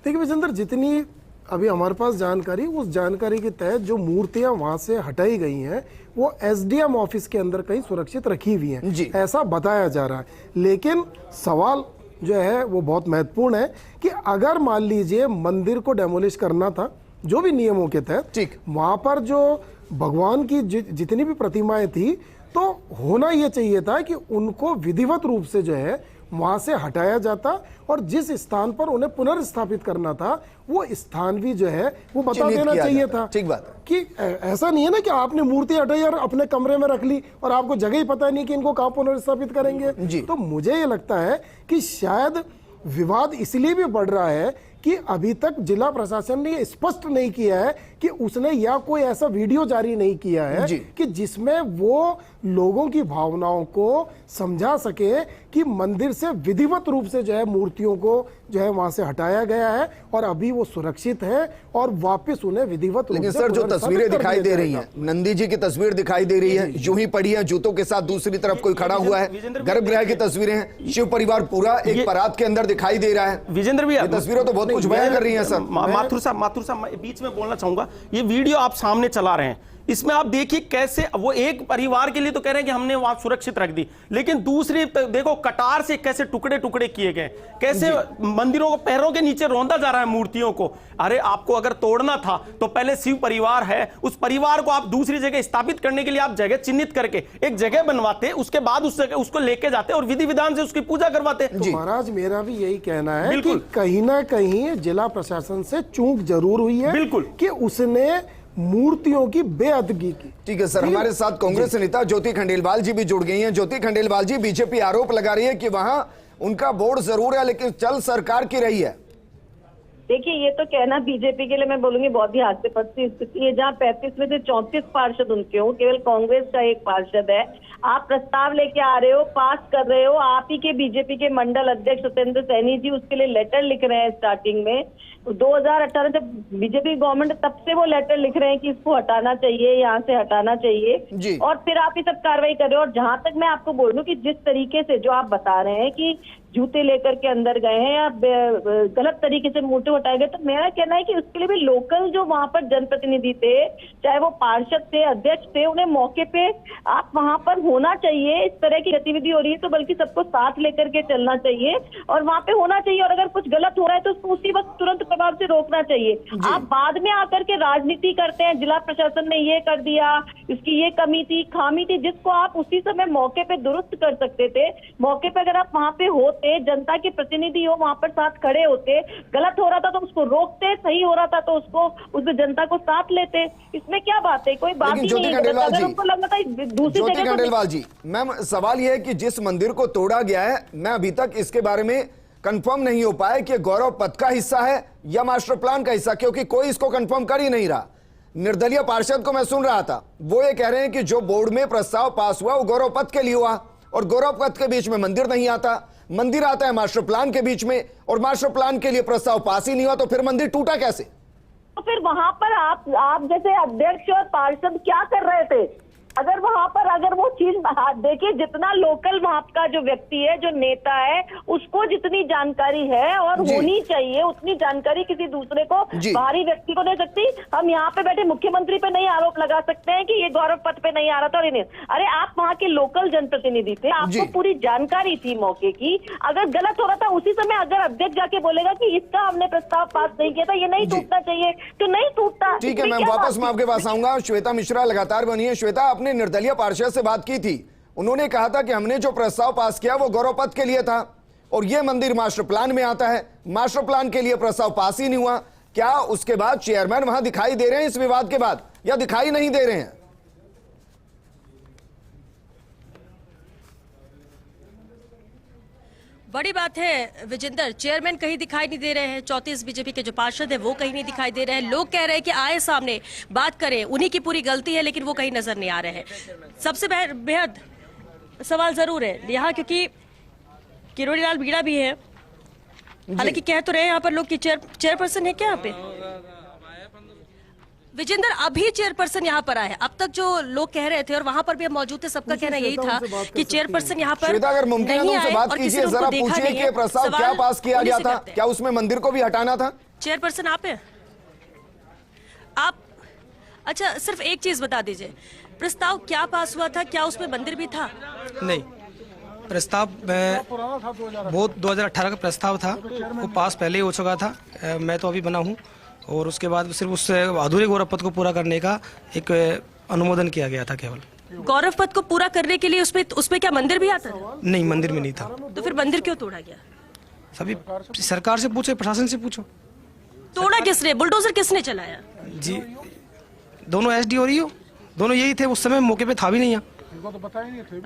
देखिए विजेंद्र, जितनी अभी हमारे पास जानकारी, उस जानकारी के तहत जो मूर्तियां वहां से हटाई गई हैं वो एसडीएम ऑफिस के अंदर कहीं सुरक्षित रखी हुई हैं, ऐसा बताया जा रहा है। लेकिन सवाल जो है वो बहुत महत्वपूर्ण है कि अगर मान लीजिए मंदिर को डेमोलिश करना था जो भी नियमों के तहत, ठीक, वहां पर जो भगवान की जितनी भी प्रतिमाएं थी, तो होना यह चाहिए था कि उनको विधिवत रूप से जो है वहां से हटाया जाता और जिस स्थान पर उन्हें पुनर्स्थापित करना था वो स्थान भी जो है वो बता देना चाहिए था। ठीक बात है कि ऐसा नहीं है ना कि आपने मूर्ति हटाई और अपने कमरे में रख ली और आपको जगह ही पता नहीं कि इनको कहां पुनर्स्थापित करेंगे। तो मुझे ये लगता है कि शायद विवाद इसलिए भी बढ़ रहा है कि अभी तक जिला प्रशासन ने स्पष्ट नहीं किया है कि उसने या कोई ऐसा वीडियो जारी नहीं किया है कि जिसमें वो लोगों की भावनाओं को समझा सके कि मंदिर से विधिवत रूप से जो है मूर्तियों को जो है वहां से हटाया गया है और अभी वो सुरक्षित है और वापस उन्हें विधिवत रूप से। लेकिन सर, जो तस्वीरें दिखाई दे रही हैं, नंदी जी की तस्वीर दिखाई दे रही है, यूं ही पड़ी है जूतों के साथ, दूसरी तरफ कोई खड़ा हुआ है, गर्भगृह की तस्वीरें हैं, शिव परिवार पूरा एक परात के अंदर दिखाई दे रहा है। विजेंद्र भैया, तस्वीरें तो बहुत कुछ बयान कर रही हैं सर। माथुर साहब बीच में बोलना चाहूंगा, ये वीडियो आप सामने चला रहे हैं, इसमें आप देखिए कैसे वो एक परिवार के लिए तो कह रहे हैं कि हमने वहां सुरक्षित रख दी, लेकिन दूसरी देखो कटार से कैसे टुकड़े टुकड़े किए गए, कैसे मंदिरों को पैरों के नीचे रौंदा जा रहा है मूर्तियों को। अरे आपको अगर तोड़ना था तो पहले शिव परिवार है, उस परिवार को आप दूसरी जगह स्थापित करने के लिए आप जगह चिन्हित करके एक जगह बनवाते, उसके बाद उसको लेके जाते और विधि विधान से उसकी पूजा करवाते। तो महाराज मेरा भी यही कहना है कि कहीं ना कहीं जिला प्रशासन से चूक जरूर हुई है, बिल्कुल, कि उसने मूर्तियों की बेअदगी की। ठीक है सर, हमारे साथ कांग्रेस नेता ज्योति खंडेलवाल जी भी जुड़ गई हैं। ज्योति खंडेलवाल जी, बीजेपी आरोप लगा रही है कि वहां उनका बोर्ड जरूर है लेकिन चल सरकार की रही है। देखिए, ये तो कहना बीजेपी के लिए मैं बोलूंगी बहुत ही हास्यास्पद सी स्थिति है, जहाँ 35 में से 34 पार्षद उनके हो, केवल कांग्रेस का एक पार्षद है। आप प्रस्ताव लेके आ रहे हो, पास कर रहे हो, आप ही के बीजेपी के मंडल अध्यक्ष सत्येंद्र सैनी जी उसके लिए लेटर लिख रहे हैं स्टार्टिंग में। 2018 जब बीजेपी गवर्नमेंट, तब से वो लेटर लिख रहे हैं कि इसको हटाना चाहिए, यहाँ से हटाना चाहिए, और फिर आप ये सब कार्रवाई कर रहे हो। और जहां तक मैं आपको बोल दूं कि जिस तरीके से जो आप बता रहे हैं कि जूते लेकर के अंदर गए हैं या गलत तरीके से मूर्ति हटाए गए, तो मेरा कहना है कि उसके लिए भी लोकल जो वहां पर जनप्रतिनिधि थे, चाहे वो पार्षद थे, अध्यक्ष थे, उन्हें मौके पे आप वहां पर होना चाहिए। इस तरह की गतिविधि हो रही है तो बल्कि सबको साथ लेकर के चलना चाहिए और वहां पे होना चाहिए, और अगर कुछ गलत हो रहा है तो उसको उसी वक्त तुरंत प्रभाव से रोकना चाहिए। आप बाद में आकर के राजनीति करते हैं, जिला प्रशासन ने ये कर दिया, इसकी ये कमी थी, खामी थी, जिसको आप उसी समय मौके पे दुरुस्त कर सकते थे। मौके पे अगर आप वहां पे होते, जनता के प्रतिनिधि हो, वहां पर साथ खड़े होते, गलत हो रहा था तो उसको रोकते, सही हो रहा था तो उसको उस जनता को साथ लेते, इसमें क्या बात है? कोई बात ही नहीं है। अगर उनको लगता था दूसरी जगह। खंडेलवाल जी, मैम सवाल यह है कि जिस मंदिर को तोड़ा गया है, मैं अभी तक इसके बारे में कंफर्म नहीं हो पाया कि गौरव पथ का हिस्सा है या मास्टर प्लान का हिस्सा, क्योंकि कोई इसको कंफर्म कर ही नहीं रहा। निर्दलीय पार्षद को मैं सुन रहा था, वो ये कह रहे हैं कि जो बोर्ड में प्रस्ताव पास हुआ वो गौरव पथ के लिए हुआ और गौरव पथ के बीच में मंदिर नहीं आता, मंदिर आता है मास्टर प्लान के बीच में, और मास्टर प्लान के लिए प्रस्ताव पास ही नहीं हुआ, तो फिर मंदिर टूटा कैसे? तो फिर वहां पर आप जैसे अध्यक्ष और पार्षद क्या कर रहे थे? अगर वहां पर अगर वो चीज देखिए, जितना लोकल वहां का जो व्यक्ति है, जो नेता है, उसको जितनी जानकारी है और जी। होनी चाहिए, उतनी जानकारी किसी दूसरे को, जी। बाहरी व्यक्ति को नहीं सकती। हम यहाँ पे बैठे मुख्यमंत्री पे नहीं आरोप लगा सकते हैं कि ये गौरव पथ पे नहीं आ रहा था और ये नहीं। अरे आप वहाँ के लोकल जनप्रतिनिधि थे, आपको जी। पूरी जानकारी थी मौके की। अगर गलत हो रहा था उसी समय अगर अध्यक्ष जाके बोलेगा कि इसका हमने प्रस्ताव पास नहीं किया था, ये नहीं जी। टूटना चाहिए, तो नहीं टूटता। ठीक है इसमें मैम, क्या वापस बात मैं है? आपके पास आऊंगा। श्वेता मिश्रा लगातार बनी है। श्वेता, आपने निर्दलीय पार्षद से बात की थी, उन्होंने कहा था कि हमने जो प्रस्ताव पास किया वो गौरव पथ के लिए था और ये मंदिर मास्टर प्लान में आता है, मास्टर प्लान के लिए प्रस्ताव पास ही नहीं हुआ। क्या उसके बाद चेयरमैन वहां दिखाई दे रहे हैं इस विवाद के बाद, या दिखाई नहीं दे रहे हैं? बड़ी बात है विजेंद्र, चेयरमैन कहीं दिखाई नहीं दे रहे हैं, 34 बीजेपी के जो पार्षद है वो कहीं नहीं दिखाई दे रहे हैं। लोग कह रहे हैं कि आए सामने बात करें, उन्हीं की पूरी गलती है, लेकिन वो कहीं नजर नहीं आ रहे हैं। सबसे बेहद सवाल जरूर है यहाँ, क्योंकि किरोड़ी लाल मीणा भी है, हालांकि कह तो रहे यहाँ पर लोग कि चेयरपर्सन है क्या यहाँ पे विजेंद्र, अभी चेयरपर्सन यहाँ पर आए। अब तक जो लोग कह रहे थे और वहां पर भी हम मौजूद थे, सबका कहना यही था कि चेयरपर्सन यहाँ पर श्वेता, अगर मुमकिन है तो नहीं उनसे आए बात और किसी कीजिए, ने जरा उनको देखा पूछिए नहीं कि है। प्रस्ताव क्या सवाल पास किया उन्हीं गया से था, करते हैं। क्या उसमें मंदिर को भी हटाना था? चेयरपर्सन आप हैं? आप अच्छा, सिर्फ एक चीज बता दीजिए, प्रस्ताव क्या पास हुआ था, क्या उसमें मंदिर भी था? नहीं, प्रस्ताव वो 2018 का प्रस्ताव था, वो पास पहले ही हो चुका था। मैं तो अभी बना हूँ और उसके बाद सिर्फ उस अधूरे गौरव पथ को पूरा करने का एक अनुमोदन किया गया था केवल। गौरव पथ को पूरा करने के लिए उसमें क्या मंदिर भी आता था? नहीं, मंदिर में नहीं था। तो फिर मंदिर क्यों तोड़ा गया? सभी सरकार से पूछो, प्रशासन से पूछो। तोड़ा किसने? बुलडोजर किसने चलाया? जी, दोनों एसडी हो रही हो, दोनों यही थे उस समय, मौके पे था भी नहीं यहाँ।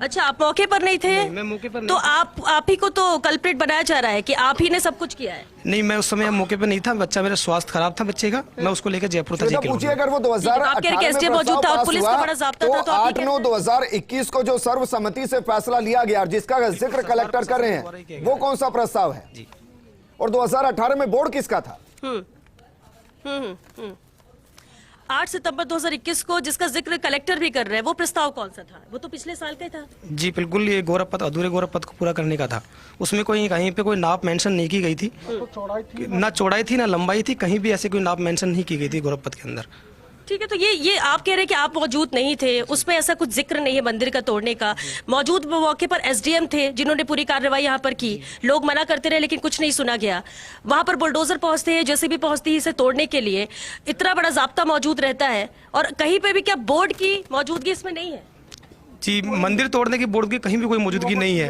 अच्छा, आप मौके पर नहीं थे? मैं मौके पर नहीं तो आप ही को तो कल्प्रिट बनाया जा रहा है कि आप ही ने सब कुछ किया है। नहीं, मैं उस समय मौके पे नहीं था, बच्चा, मेरा स्वास्थ्य खराब था बच्चे का, मैं उसको लेकर जयपुर था। श्वेता, पूछिए अगर वो 2018 में एसडीएम मौजूद था और पुलिस का बड़ा ज़ाब्ता था, तो आप ही 8/9/2021 को जो सर्वसम्मति से फैसला लिया गया, जिसका जिक्र कलेक्टर कर रहे हैं, वो कौन सा प्रस्ताव है? और 2018 में बोर्ड किसका था? 8 सितंबर 2021 को जिसका जिक्र कलेक्टर भी कर रहे हैं, वो प्रस्ताव कौन सा था? वो तो पिछले साल का ही था। जी बिल्कुल, ये गौरव पथ, अधूरे गौरव पथ को पूरा करने का था। उसमें कोई कहीं पे कोई नाप मेंशन नहीं की गई थी, ना चौड़ाई थी ना लंबाई थी, कहीं भी ऐसे कोई नाप मेंशन नहीं की गई थी गौरव पथ के अंदर। ठीक है, तो ये आप कह रहे हैं कि आप मौजूद नहीं थे, उसमें ऐसा कुछ जिक्र नहीं है मंदिर का तोड़ने का। मौजूद मौके पर एसडीएम थे जिन्होंने पूरी कार्रवाई यहाँ पर की, लोग मना करते रहे लेकिन कुछ नहीं सुना गया। वहां पर बुलडोजर पहुंचते हैं, जैसे भी पहुंचती है इसे तोड़ने के लिए, इतना बड़ा जाब्ता मौजूद रहता है, और कहीं पे भी क्या बोर्ड की मौजूदगी इसमें नहीं है? जी, मंदिर तोड़ने की बोर्ड की कहीं भी कोई मौजूदगी नहीं है।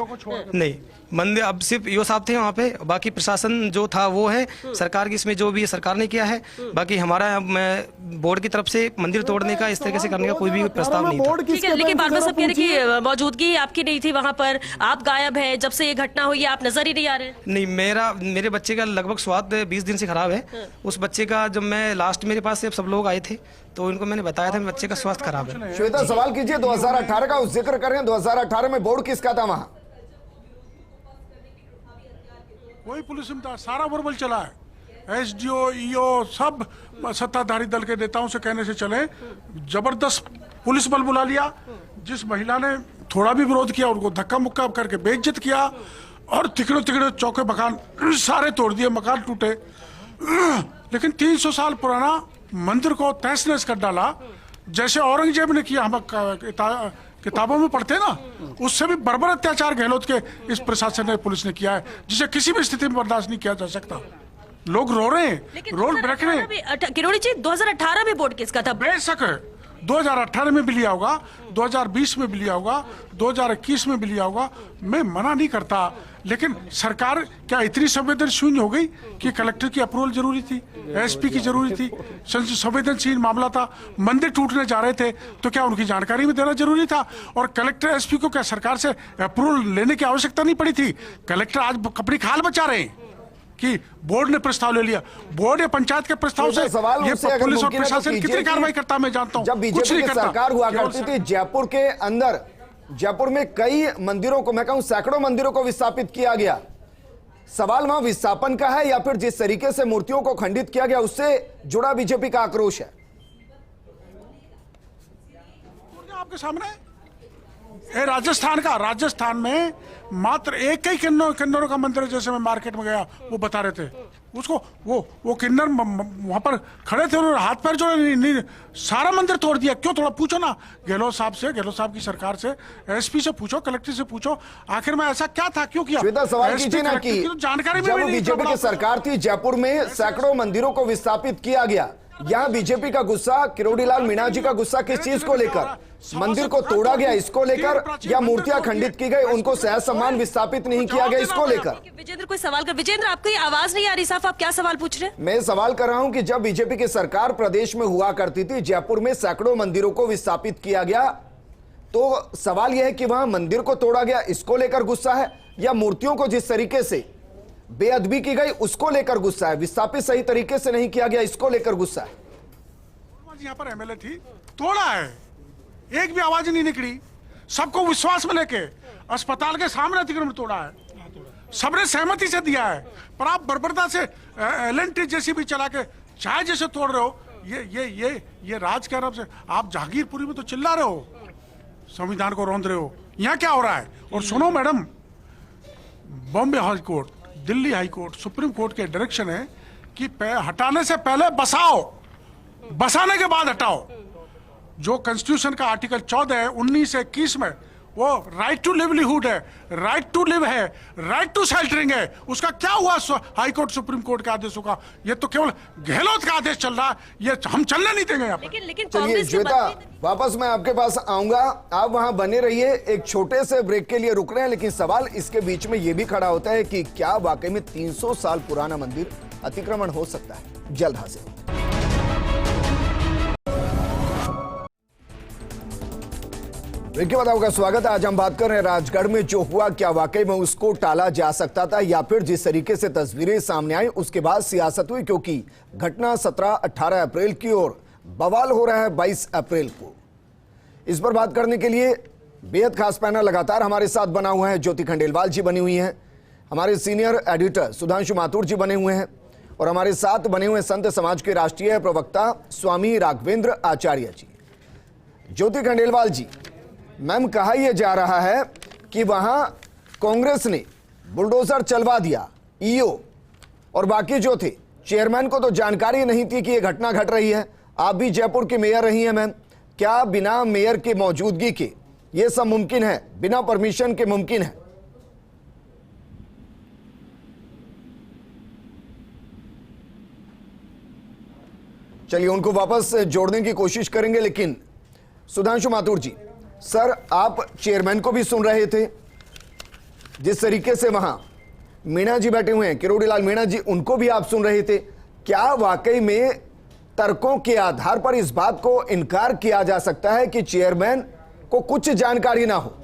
नहीं, मंदिर अब सिर्फ ईओ साहब थे वहाँ पे, बाकी प्रशासन जो था वो है, सरकार की इसमें जो भी सरकार ने किया है, बाकी हमारा बोर्ड की तरफ से मंदिर तोड़ने का, इस तरीके से करने का कोई भी प्रस्ताव नहीं था। ठीक है, लेकिन बार बार सब कह रहे कि मौजूदगी आपकी नहीं थी वहां पर, आप गायब हैं, जब से ये घटना हुई आप नजर ही नहीं आ रहे। नहीं, मेरे बच्चे का लगभग स्वास्थ्य 20 दिन से खराब है। उस बच्चे का जब मैं लास्ट, मेरे पास से सब लोग आए थे तो इनको मैंने बताया था मेरे बच्चे का स्वास्थ्य खराब है। श्वेता, सवाल कीजिए, 2018 का उस जिक्र करें, 2018 में बोर्ड किसका था वहां? कोई पुलिस में सारा वर्बल चला है, एसडीओ, ईओ सब सत्ताधारी दल के नेताओं से कहने से चले, जबरदस्त पुलिस बल बुला लिया। जिस महिला ने थोड़ा भी विरोध किया उनको धक्का मुक्का करके बेइज्जत किया, और तिकड़े तिकड़े चौके मकान सारे तोड़ दिए, मकान टूटे। लेकिन 300 साल पुराना मंदिर को तहस नहस कर डाला, जैसे औरंगजेब ने किया। हम किताबों में पढ़ते ना, उससे भी बर्बर अत्याचार गहलोत के इस प्रशासन ने, पुलिस ने किया है, जिसे किसी भी स्थिति में बर्दाश्त नहीं किया जा सकता। लोग रो रहे हैं, रोड ब्रेक रहे हैं। किरोड़ी जी, 2018 में बोर्ड किसका था? बेशक 2018 में भी लिया होगा, 2020 में भी लिया होगा, 2021 में भी लिया होगा, मैं मना नहीं करता। लेकिन सरकार क्या इतनी संवेदनशील हो गई कि कलेक्टर की अप्रूवल जरूरी थी, एसपी की जरूरी थी? संवेदनशील मामला था, मंदिर टूटने जा रहे थे, तो क्या उनकी जानकारी में देना जरूरी था? और कलेक्टर, एसपी को क्या सरकार से अप्रूवल लेने की आवश्यकता नहीं पड़ी थी? कलेक्टर आज अपनी खाल बचा रहे हैं कि बोर्ड ने प्रस्ताव ले लिया। बोर्ड या पंचायत के प्रस्ताव से सवाल ये उनसे अगर पुलिस और मुमकिन है तो प्रशासन कितनी कीजिए कार्रवाई कि करता मैं जानता हूँ। जब कुछ बीजेपी नहीं की करता। सरकार हुआ केवल करती थी, जयपुर के अंदर, जयपुर में कई मंदिरों को, मैं कहूं सैकड़ों मंदिरों को विस्थापित किया गया। सवाल वहां विस्थापन का है या फिर जिस तरीके से मूर्तियों को खंडित किया गया उससे जुड़ा बीजेपी का आक्रोश है? आप आपके सामने। राजस्थान में मात्र एक ही किन्नरों का मंदिर है। जैसे मैं मार्केट में गया, वो बता रहे थे उसको, वो किन्नर वहां पर खड़े थे, उन्होंने हाथ पैर जोड़े, सारा मंदिर तोड़ दिया। क्यों तोड़ा? पूछो ना गहलोत साहब की सरकार से, एसपी से पूछो, कलेक्टर से पूछो, आखिर में ऐसा क्या था, क्यों किया? श्वेता, सवाल कीजिए ना कि जानकारी जब बीजेपी की सरकार थी, जयपुर में सैकड़ों मंदिरों को विस्थापित किया गया। यहाँ बीजेपी का गुस्सा, किरोड़ी लाल मीणा जी का गुस्सा किस चीज को लेकर? मंदिर को तोड़ा गया इसको लेकर, या मूर्तियां खंडित की गई, उनको सहज सम्मान विस्थापित नहीं किया गया इसको लेकर? विजेंद्र कोई सवाल कर, विजेंद्र आपकी आवाज नहीं आ रही साहब, आप क्या सवाल पूछ रहे हैं? मैं सवाल कर रहा हूं कि जब बीजेपी की सरकार प्रदेश में हुआ करती थी, जयपुर में सैकड़ों मंदिरों को विस्थापित किया गया, तो सवाल यह है कि वहां मंदिर को तोड़ा गया इसको लेकर गुस्सा है, या मूर्तियों को जिस तरीके से बेअदबी की गई उसको लेकर गुस्सा है? विस्थापित सही तरीके से नहीं किया गया इसको लेकर गुस्सा है? यहाँ पर एमएलए थी, तोड़ा है, एक भी आवाज नहीं निकली, सबको विश्वास में लेके अस्पताल के सामने अतिक्रमण तोड़ा है, सबने सहमति से दिया है, पर आप बर्बरता से एलएनटी जैसी भी चला के चाय जैसे तोड़ रहे हो। ये राज के नाम से आप जहांगीरपुरी में तो चिल्ला रहे हो, संविधान को रौंद रहे हो, यहाँ क्या हो रहा है? और सुनो madam, Bombay high court, Delhi high court, supreme court के डायरेक्शन है कि हटाने से पहले बसाओ, बसाने के बाद हटाओ। जो कॉन्स्टिट्यूशन का आर्टिकल 14 है, 19 है, 21 में, वो राइट टू लिवलीहुड है, राइट टू लिव है, राइट टू शेल्टरिंग है। उसका क्या हुआ हाई कोर्ट सुप्रीम कोर्ट के आदेशों का? ये तो केवल गहलोत का आदेश चल रहा है, ये हम चलने नहीं देंगे यहाँ पर। लेकिन चलिए श्वेता, वापस मैं आपके पास आऊंगा, आप वहां बने रहिए। एक छोटे से ब्रेक के लिए रुक रहे हैं, लेकिन सवाल इसके बीच में यह भी खड़ा होता है कि क्या वाकई में 300 साल पुराना मंदिर अतिक्रमण हो सकता है? जल्द हाजिर। ब्रेक के बाद आपका स्वागत है। आज हम बात कर रहे हैं राजगढ़ में जो हुआ, क्या वाकई में उसको टाला जा सकता था, या फिर जिस तरीके से तस्वीरें सामने आई उसके बाद सियासत हुई, क्योंकि घटना 17-18 अप्रैल की और बवाल हो रहा है 22 अप्रैल को। इस पर बात करने के लिए बेहद खास पैनल लगातार हमारे साथ बना हुआ है। ज्योति खंडेलवाल जी बनी हुई हैं, हमारे सीनियर एडिटर सुधांशु माथुर जी बने हुए हैं, और हमारे साथ बने हुए संत समाज के राष्ट्रीय प्रवक्ता स्वामी राघवेंद्र आचार्य जी। ज्योति खंडेलवाल जी, मैम, कहा यह जा रहा है कि वहां कांग्रेस ने बुलडोजर चलवा दिया, ईओ और बाकी जो थे चेयरमैन को तो जानकारी नहीं थी कि यह घटना घट रही है। आप भी जयपुर की मेयर रही हैं मैम, क्या बिना मेयर की मौजूदगी के यह सब मुमकिन है, बिना परमिशन के मुमकिन है? चलिए उनको वापस जोड़ने की कोशिश करेंगे, लेकिन सुधांशु माथुर जी, सर, आप चेयरमैन को भी सुन रहे थे, जिस तरीके से वहां मीणा जी बैठे हुए हैं, किरोड़ी लाल मीणा जी, उनको भी आप सुन रहे थे। क्या वाकई में तर्कों के आधार पर इस बात को इनकार किया जा सकता है कि चेयरमैन को कुछ जानकारी ना हो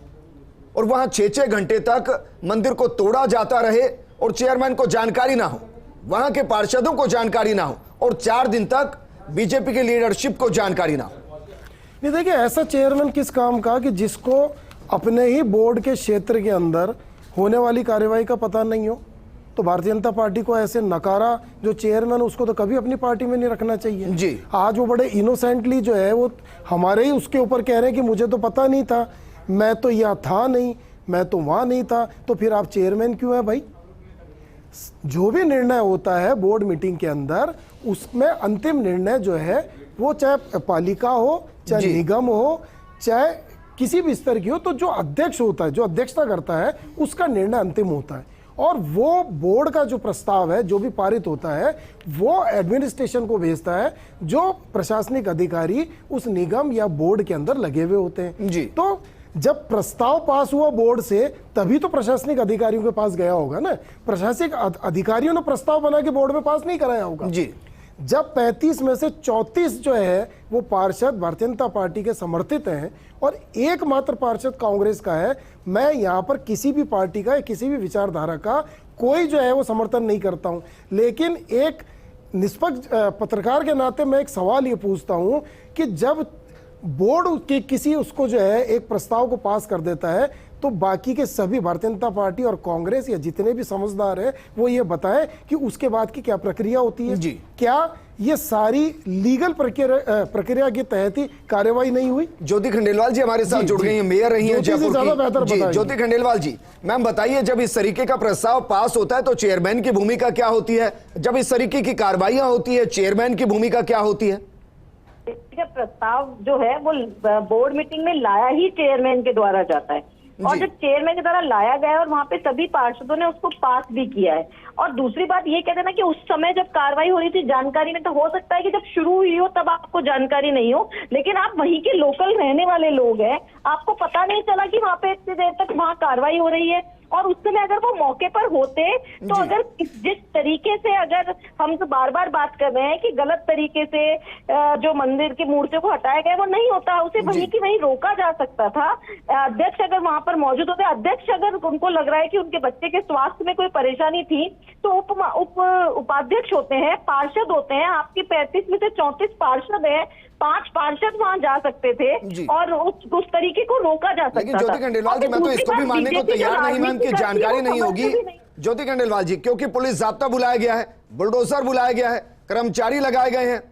और वहां 6-6 घंटे तक मंदिर को तोड़ा जाता रहे और चेयरमैन को जानकारी ना हो, वहां के पार्षदों को जानकारी ना हो, और 4 दिन तक बीजेपी की लीडरशिप को जानकारी ना हो? नहीं, देखिए, ऐसा चेयरमैन किस काम का कि जिसको अपने ही बोर्ड के क्षेत्र के अंदर होने वाली कार्यवाही का पता नहीं हो? तो भारतीय जनता पार्टी को ऐसे नकारा जो चेयरमैन, उसको तो कभी अपनी पार्टी में नहीं रखना चाहिए जी। आज वो बड़े इनोसेंटली जो है वो हमारे ही उसके ऊपर कह रहे हैं कि मुझे तो पता नहीं था, मैं तो यहाँ था नहीं, मैं तो वहाँ नहीं था। तो फिर आप चेयरमैन क्यों है भाई? जो भी निर्णय होता है बोर्ड मीटिंग के अंदर, उसमें अंतिम निर्णय जो है वो चाहे पालिका हो, चाहे निगम हो, चाहे किसी भी स्तर की हो, तो जो अध्यक्ष होता है, जो अध्यक्षता करता है, उसका निर्णय अंतिम होता है। और वो बोर्ड का जो प्रस्ताव है, जो भी पारित होता है, वो एडमिनिस्ट्रेशन को भेजता है, जो प्रशासनिक अधिकारी उस निगम या बोर्ड के अंदर लगे हुए होते हैं जी। तो जब प्रस्ताव पास हुआ बोर्ड से, तभी तो प्रशासनिक अधिकारियों के पास गया होगा ना। प्रशासनिक अधिकारियों ने प्रस्ताव बना के बोर्ड में पास नहीं कराया होगा जी। जब 35 में से 34 जो है वो पार्षद भारतीय जनता पार्टी के समर्थित हैं और एकमात्र पार्षद कांग्रेस का है, मैं यहाँ पर किसी भी पार्टी का या किसी भी विचारधारा का कोई जो है वो समर्थन नहीं करता हूँ, लेकिन एक निष्पक्ष पत्रकार के नाते मैं एक सवाल ये पूछता हूँ कि जब बोर्ड के किसी उसको जो है एक प्रस्ताव को पास कर देता है, तो बाकी के सभी भारतीय जनता पार्टी और कांग्रेस या जितने भी समझदार है वो ये बताएं कि उसके बाद की क्या प्रक्रिया होती है। जी। क्या ये सारी लीगल प्रक्रिया के तहत ही कार्रवाई नहीं हुई? ज्योति खंडेलवाल जी हमारे साथ जुड़ गई हैं, मेयर रही हैं ज्योति जी जयपुर ज्यादा बेहतर की। जी, बताएंगे। ज्योति खंडेलवाल जी, मैम बताइए, जब इस तरीके का प्रस्ताव पास होता है तो चेयरमैन की भूमिका क्या होती है? जब इस तरीके की कार्रवाइयां होती है, चेयरमैन की भूमिका क्या होती है? प्रस्ताव जो है वो बोर्ड मीटिंग में लाया ही चेयरमैन के द्वारा जाता है, और जी। जब चेयरमैन के द्वारा लाया गया है और वहाँ पे सभी पार्षदों ने उसको पास भी किया है। और दूसरी बात ये कहते हैं ना कि उस समय जब कार्रवाई हो रही थी जानकारी में, तो हो सकता है कि जब शुरू हुई हो तब आपको जानकारी नहीं हो, लेकिन आप वहीं के लोकल रहने वाले लोग हैं, आपको पता नहीं चला कि वहाँ पे इतनी देर तक वहाँ कार्रवाई हो रही है। और उस समय अगर वो मौके पर होते तो अगर जिस तरीके से, अगर हम तो बार बार बात कर रहे हैं कि गलत तरीके से जो मंदिर की मूर्तियों को हटाया गया वो नहीं होता, उसे वहीं की वहीं रोका जा सकता था। अध्यक्ष अगर वहां पर मौजूद होते, अध्यक्ष अगर उनको लग रहा है कि उनके बच्चे के स्वास्थ्य में कोई परेशानी थी, तो उपाध्यक्ष होते हैं, पार्षद होते हैं, आपके 35 में से 34 पार्षद हैं, 5 पार्षद वहां जा सकते थे और उस तरीके को रोका जा सकता था। लेकिन ज्योति खंडेलवाल जी, मैं तो इसको भी मानने को तैयार नहीं मैम कि जानकारी नहीं होगी। ज्योति खंडेलवाल जी, क्योंकि पुलिस जाब्ता बुलाया गया है, बुलडोजर बुलाया गया है, कर्मचारी लगाए गए हैं,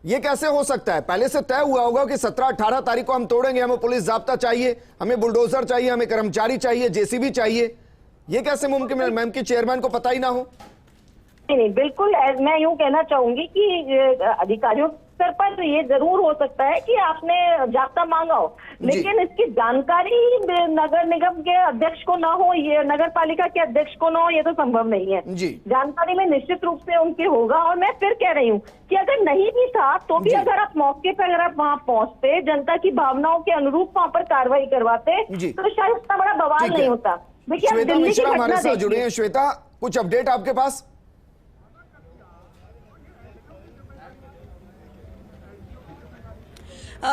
ये कैसे हो सकता है? पहले से तय हुआ होगा कि 17-18 तारीख को हम तोड़ेंगे, हमें पुलिस जाब्ता चाहिए, हमें बुलडोजर चाहिए, हमें कर्मचारी चाहिए, जेसीबी चाहिए। ये कैसे मुमकिन है मैम कि चेयरमैन को पता ही ना हो? नहीं, बिल्कुल मैं यूं कहना चाहूंगी कि अधिकारियों स्तर पर ये जरूर हो सकता है कि आपने जाब्ता मांगा हो, लेकिन इसकी जानकारी नगर निगम के अध्यक्ष को ना हो, ये नगर पालिका के अध्यक्ष को ना हो, ये तो संभव नहीं है। जी। जानकारी में निश्चित रूप से उनके होगा। और मैं फिर कह रही हूँ कि अगर नहीं भी था तो भी अगर आप मौके पर अगर आप वहाँ पहुंचते, जनता की भावनाओं के अनुरूप वहाँ पर कार्रवाई करवाते, तो शायद इतना बड़ा बवाल नहीं होता। देखिए, श्वेता मिश्रा हमारे साथ जुड़े हैं। श्वेता, कुछ अपडेट आपके पास?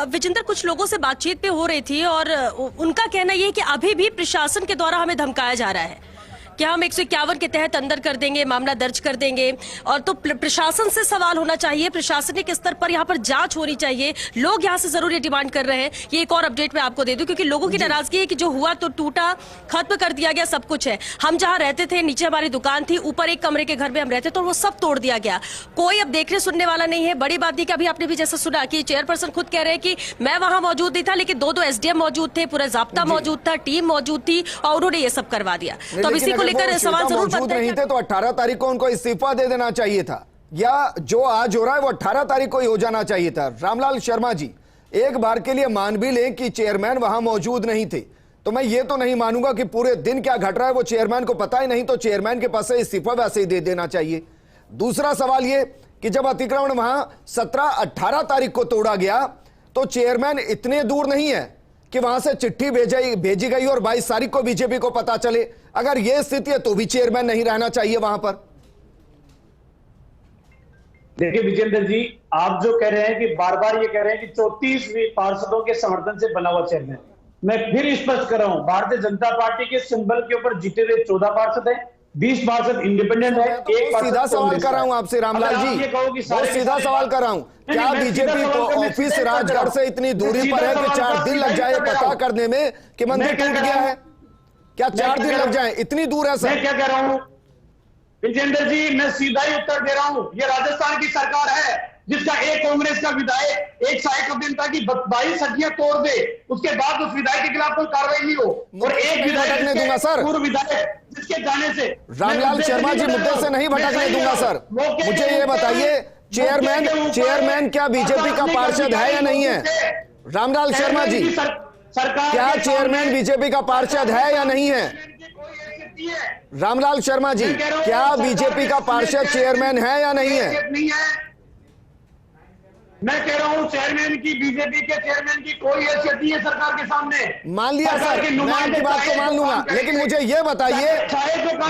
विजेंद्र, कुछ लोगों से बातचीत पे हो रही थी और उनका कहना यह है कि अभी भी प्रशासन के द्वारा हमें धमकाया जा रहा है कि हम 151 के तहत अंदर कर देंगे, मामला दर्ज कर देंगे। और तो प्रशासन से सवाल होना चाहिए, प्रशासनिक स्तर पर यहाँ पर जांच होनी चाहिए। लोग यहाँ से जरूर ये डिमांड कर रहे हैं। ये एक और अपडेट मैं आपको दे दूं, क्योंकि लोगों की नाराजगी है कि जो हुआ तो टूटा, खत्म कर दिया गया, सब कुछ है। हम जहाँ रहते थे, नीचे हमारी दुकान थी, ऊपर एक कमरे के घर में हम रहते थे, तो वो सब तोड़ दिया गया। कोई अब देखने सुनने वाला नहीं है। बड़ी बात नहीं कि अभी आपने भी जैसा सुना कि चेयरपर्सन खुद कह रहे हैं कि मैं वहां मौजूद नहीं था, लेकिन 2 एसडीएम मौजूद थे, पूरा जाब्ता मौजूद था, टीम मौजूद थी और उन्होंने ये सब करवा दिया। तो अब इसी को लेकर सवाल जरूर मौजूद नहीं थे तो 18 तारीख को उनको इस्तीफा दे देना चाहिए था, या जो आज हो रहा है वो 18 तारीख को ही हो जाना चाहिए था। रामलाल शर्मा जी, एक बार के लिए मान भी लें कि चेयरमैन वहां मौजूद नहीं थे, तो मैं ये तो नहीं मानूंगा कि पूरे दिन क्या घट रहा है वो चेयरमैन को पता ही नहीं, तो चेयरमैन के पास से इस्तीफा वैसे ही दे देना चाहिए। दूसरा सवाल ये कि जब अतिक्रमण वहां 17-18 तारीख को तोड़ा गया, तो चेयरमैन इतने दूर नहीं है कि वहां से चिट्ठी भेजी गई और 22 तारीख को बीजेपी को पता चले। अगर यह स्थिति है तो भी चेयरमैन नहीं रहना चाहिए वहां पर। देखिए विजेंद्र जी, आप जो कह रहे हैं कि बार बार ये कह रहे हैं कि 34 पार्षदों के समर्थन से बना हुआ चेयरमैन, मैं फिर स्पष्ट कर रहा हूं, भारतीय जनता पार्टी के सिंबल के ऊपर जीते हुए 14 पार्षद हैं, 20 पार्षद इंडिपेंडेंट है। एक सीधा सवाल कर रहा हूं आपसे रामलाल जी, बहुत सीधा सवाल कर रहा हूं, क्या बीजेपी को ऑफिस राजगढ़ से इतनी दूरी पर है कि 4 दिन लग जाए पता करने में कि मंदिर टूट गया है? क्या 4 दिन लग जाए? इतनी दूर है सर? मैं क्या कह रहा हूं विजेंद्र जी, मैं सीधा ही उत्तर दे रहा हूं। ये राजस्थान की सरकार है जिसका एक कांग्रेस का विधायक एक सहायक अभियंता की 22 सदियां तोड़ दे, उसके बाद उस विधायक के खिलाफ कोई कार्रवाई नहीं हो, और एक विधायक भटकने दूंगा सर, पूर्व विधायक जिसके जाने से रामलाल शर्मा जी मुद्दे से नहीं भटकने दूंगा सर। मुझे ये बताइए, चेयरमैन क्या बीजेपी का पार्षद है या नहीं है? रामलाल शर्मा जी, क्या चेयरमैन बीजेपी का पार्षद है या नहीं है? रामलाल शर्मा जी, क्या बीजेपी का पार्षद चेयरमैन है या नहीं है? मैं कह रहा हूं चेयरमैन की, बीजेपी के चेयरमैन की कोई हैसियत नहीं है सरकार के सामने। मान लिया सर, मैं आपकी बात को मान लूंगा, लेकिन मुझे यह बताइए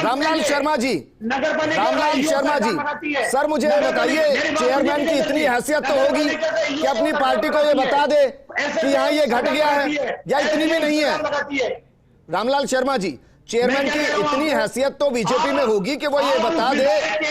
रामलाल शर्मा जी, रामलाल शर्मा जी, सर मुझे ये बताइए, चेयरमैन की इतनी हैसियत तो होगी कि अपनी पार्टी को ये बता दे कि यहाँ ये घट गया है, या इतनी भी नहीं है? रामलाल शर्मा जी, चेयरमैन की इतनी हैसियत तो बीजेपी में होगी कि वो ये बता दे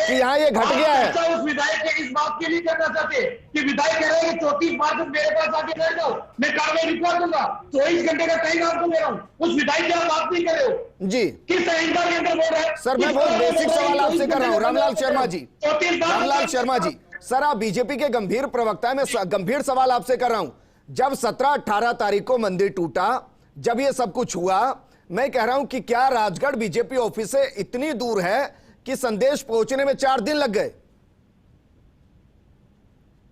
कि यहाँ ये घट गया है। उस विधायक के इस बात के लिए करना चाहते कि विधायक कह रहे हैं कि 34 मार्च मेरे पास आके बैठ जाओ, मैं कार्रवाई रिकॉर्ड दूंगा, 24 घंटे का टाइम आपको दे रहा हूँ, उस विधायक की आप बात नहीं कर रहे हो जी। किस अहिंसा के अंदर बोल रहे हैं? सर मैं बहुत बेसिक सवाल आपसे कर रहा हूँ रामलाल शर्मा जी। रामलाल शर्मा जी, सर आप बीजेपी के गंभीर प्रवक्ता है, मैं गंभीर सवाल आपसे कर रहा हूं। जब 17-18 तारीख को मंदिर टूटा, जब ये सब कुछ हुआ, मैं कह रहा हूं कि क्या राजगढ़ बीजेपी ऑफिस से इतनी दूर है कि संदेश पहुंचने में 4 दिन लग गए?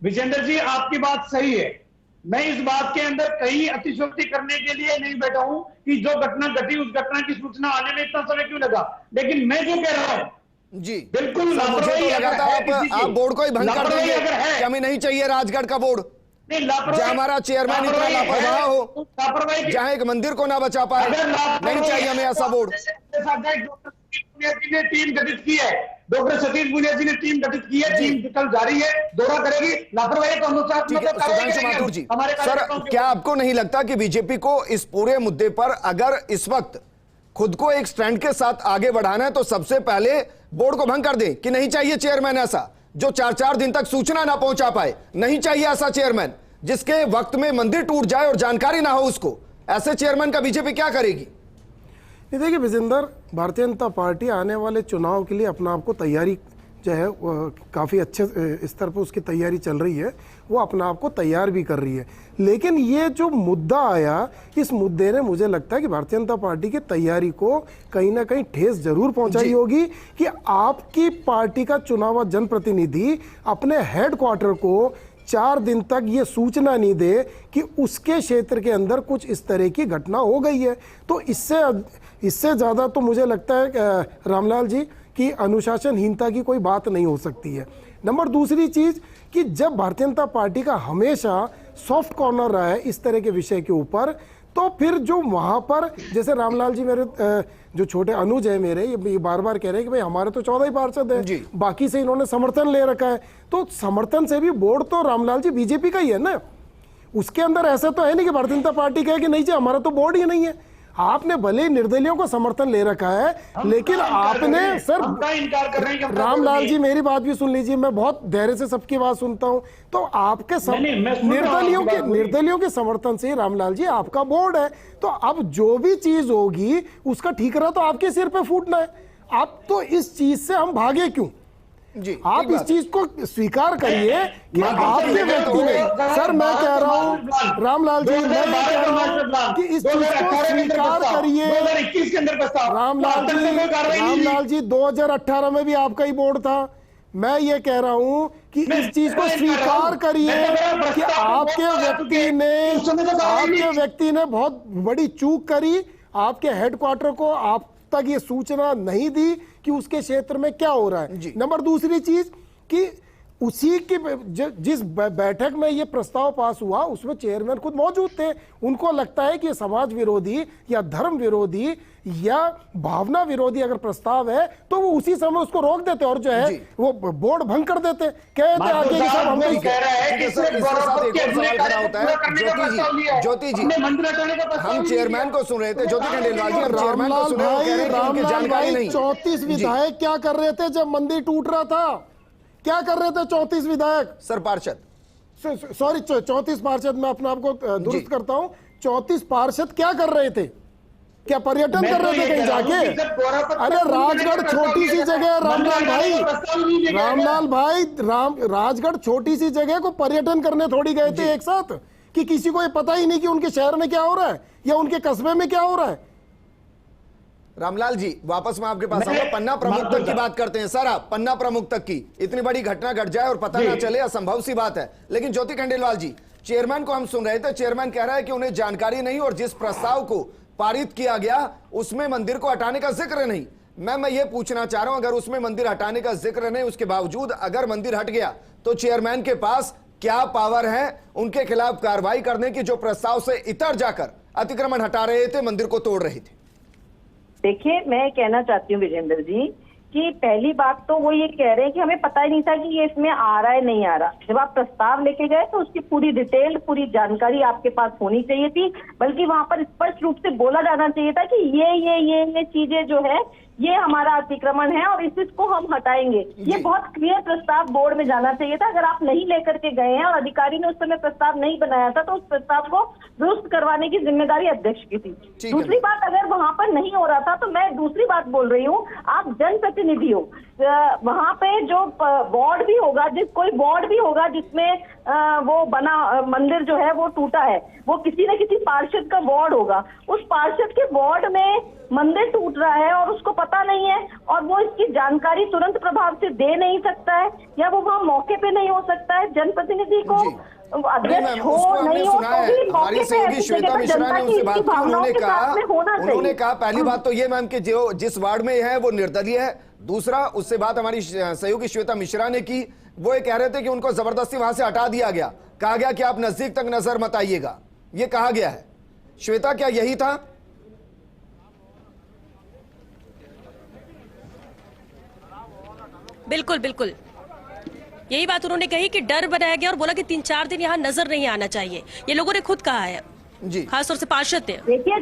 विजेंद्र जी आपकी बात सही है, मैं इस बात के अंदर कहीं अतिशयोक्ति करने के लिए नहीं बैठा हूं कि जो घटना घटी उस घटना की सूचना आने में इतना समय क्यों लगा, लेकिन मैं जो कह रहा हूं जी बिल्कुल मुझे तो लगा था आप बोर्ड को ही भंग कर देंगे कि हमें नहीं चाहिए राजगढ़ का बोर्ड, जहां हमारा चेयरमैन इतना लापरवाह हो, जहां एक मंदिर को ना बचा पाए, नहीं चाहिए हमें ऐसा बोर्ड। ने टीम गठित की है, डॉक्टर सतीश पुनिया जी ने टीम गठित की है, टीम कल जारी है, दौरा करेगी, लापरवाही को सुधांशु माथुर जी, सर क्या आपको नहीं लगता कि बीजेपी को इस पूरे मुद्दे पर अगर इस वक्त खुद को एक स्टैंड के साथ आगे बढ़ाना है तो सबसे पहले बोर्ड को भंग कर दें कि नहीं चाहिए चेयरमैन ऐसा जो 4-4 दिन तक सूचना ना पहुंचा पाए, नहीं चाहिए ऐसा चेयरमैन जिसके वक्त में मंदिर टूट जाए और जानकारी ना हो उसको, ऐसे चेयरमैन का बीजेपी क्या करेगी? देखिए विजेंद्र, भारतीय जनता पार्टी आने वाले चुनाव के लिए अपना आप को तैयारी जो है काफ़ी अच्छे स्तर पर उसकी तैयारी चल रही है, वो अपना आप को तैयार भी कर रही है। लेकिन ये जो मुद्दा आया, इस मुद्दे ने मुझे लगता है कि भारतीय जनता पार्टी की तैयारी को कहीं ना कहीं ठेस जरूर पहुंचाई होगी कि आपकी पार्टी का चुनाव जनप्रतिनिधि अपने हेडक्वार्टर को 4 दिन तक ये सूचना नहीं दे कि उसके क्षेत्र के अंदर कुछ इस तरह की घटना हो गई है। तो इससे ज़्यादा तो मुझे लगता है रामलाल जी कि अनुशासनहीनता की कोई बात नहीं हो सकती है। नंबर दूसरी चीज़ कि जब भारतीय जनता पार्टी का हमेशा सॉफ्ट कॉर्नर रहा है इस तरह के विषय के ऊपर, तो फिर जो वहाँ पर जैसे रामलाल जी मेरे जो छोटे अनुज है मेरे, ये बार बार कह रहे हैं कि भाई हमारे तो 14 ही पार्षद हैं, बाकी से इन्होंने समर्थन ले रखा है, तो समर्थन से भी बोर्ड तो रामलाल जी बीजेपी का ही है ना, उसके अंदर ऐसा तो है नहीं कि भारतीय जनता पार्टी कहे कि नहीं जी हमारा तो बोर्ड ही नहीं है। आपने भले ही निर्दलियों को समर्थन ले रखा है, लेकिन आपने सर रामलाल जी मेरी बात भी सुन लीजिए, मैं बहुत धैर्य से सबकी बात सुनता हूं, तो आपके निर्दलियों के समर्थन से रामलाल जी आपका बोर्ड है, तो अब जो भी चीज होगी उसका ठीकरा तो आपके सिर पे फूटना है। आप तो इस चीज से हम भागे क्यों जी? आप इस चीज को स्वीकार करिए कि आपके व्यक्ति ने, सर मैं कह रहा हूं रामलाल जी, मैं ये कह रहा हूं कि इस चीज को स्वीकार करिए। 2021 के अंदर प्रस्ताव रामलाल जी 2018 में भी आपका ही बोर्ड था। मैं ये कह रहा हूं कि इस चीज को स्वीकार करिए कि आपके व्यक्ति ने बहुत बड़ी चूक करी, आपके हेडक्वार्टर को आप तक ये सूचना नहीं दी कि उसके क्षेत्र में क्या हो रहा है। नंबर दूसरी चीज कि उसी की जिस बैठक में ये प्रस्ताव पास हुआ उसमें चेयरमैन खुद मौजूद थे, उनको लगता है कि ये समाज विरोधी या धर्म विरोधी या भावना विरोधी अगर प्रस्ताव है तो वो उसी समय उसको रोक देते और जो है वो बोर्ड भंग कर देते, कहते आगे कि सब हम ज्योति जी हम चेयरमैन को सुन रहे थे, ज्योति खंडेलवाल जी रामलाल भाई 34 विधायक क्या कर रहे थे जब मंदिर टूट रहा था? क्या कर रहे थे 34 विधायक? सर पार्षद, सॉरी 34 पार्षद, मैं अपने आप को दुरुस्त करता हूं, 34 पार्षद क्या कर रहे थे? क्या पर्यटन कर रहे थे कहीं जाके? अरे राजगढ़ छोटी सी जगह, रामलाल भाई राजगढ़ छोटी सी जगह को पर्यटन करने थोड़ी गए थे एक साथ कि किसी को ये पता ही नहीं कि उनके शहर में क्या हो रहा है या उनके कस्बे में क्या हो रहा है। रामलाल जी वापस मैं आपके पास आऊंगा, पन्ना प्रमुख तक की बात करते हैं सर, आप पन्ना प्रमुख तक की, इतनी बड़ी घटना घट जाए और पता ना चले असंभव सी बात है। लेकिन ज्योति खंडेलवाल जी, चेयरमैन को हम सुन रहे थे, चेयरमैन कह रहा है कि उन्हें जानकारी नहीं और जिस प्रस्ताव को पारित किया गया उसमें मंदिर को हटाने का जिक्र नहीं। मैं ये पूछना चाह रहा हूं, अगर उसमें मंदिर हटाने का जिक्र नहीं, उसके बावजूद अगर मंदिर हट गया तो चेयरमैन के पास क्या पावर है उनके खिलाफ कार्रवाई करने की, जो प्रस्ताव से इतर जाकर अतिक्रमण हटा रहे थे, मंदिर को तोड़ रहे थे? देखिए मैं कहना चाहती हूँ विजेंद्र जी कि पहली बात तो वो ये कह रहे हैं कि हमें पता ही नहीं था कि ये इसमें आ रहा है नहीं आ रहा। जब आप प्रस्ताव लेके गए तो उसकी पूरी डिटेल, पूरी जानकारी आपके पास होनी चाहिए थी, बल्कि वहां पर स्पष्ट रूप से बोला जाना चाहिए था कि ये चीजें जो है ये हमारा अतिक्रमण है और इसको हम हटाएंगे। ये बहुत क्लियर प्रस्ताव बोर्ड में जाना चाहिए था। अगर आप नहीं लेकर के गए हैं और अधिकारी ने उस समय प्रस्ताव नहीं बनाया था तो उस प्रस्ताव को दुरुस्त करवाने की जिम्मेदारी अध्यक्ष की थी। दूसरी बात, अगर वहां पर नहीं हो रहा था तो मैं दूसरी बात बोल रही हूँ, आप जनप्रतिनिधि हो, वहां पे जो वार्ड भी होगा, कोई वार्ड भी होगा जिसमें वो बना मंदिर जो है वो टूटा है, वो किसी न किसी पार्षद का वार्ड होगा। उस पार्षद के वार्ड में मंदिर टूट रहा है और उसको पता नहीं है और वो इसकी जानकारी तुरंत प्रभाव से दे नहीं सकता है, या वो वहां मौके पे नहीं हो सकता है। जनप्रतिनिधि को अध्यक्ष हो नहीं हो तो भी मौके पे श्वेता मिश्रा ने उनसे बात की, उन्होंने कहा पहली बात तो ये मैम कि जो जिस वार्ड में है वो निर्दलीय है। दूसरा, उससे बात हमारी सहयोगी श्वेता मिश्रा ने की, वो ये कह रहे थे कि उनको जबरदस्ती वहां से हटा दिया गया, कहा गया कि आप नजदीक तक नजर मत आइएगा, ये कहा गया है। श्वेता, क्या यही था? बिल्कुल बिल्कुल, यही बात उन्होंने कही कि डर बनाया गया और बोला कि 3-4 दिन यहाँ नजर नहीं आना चाहिए। ये लोगों ने खुद कहा है जी, खासतौर से पार्षद ने। देखिए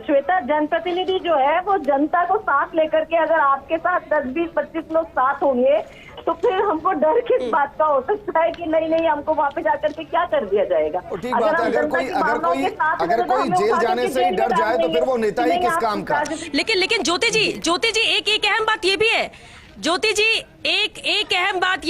श्वेता, जनप्रतिनिधि जो है वो जनता को साथ लेकर के, अगर आपके साथ 10, 20, 25 लोग साथ होंगे तो फिर हमको डर किस बात का हो सकता है कि नहीं हमको वहाँ पे जाकर के क्या कर दिया जाएगा। ठीक बात है, अगर कोई जेल जाने से ही डर जाए तो फिर वो नेता ही किस काम का। लेकिन ज्योति जी एक अहम बात ये भी है, ज्योति जी एक अहम बात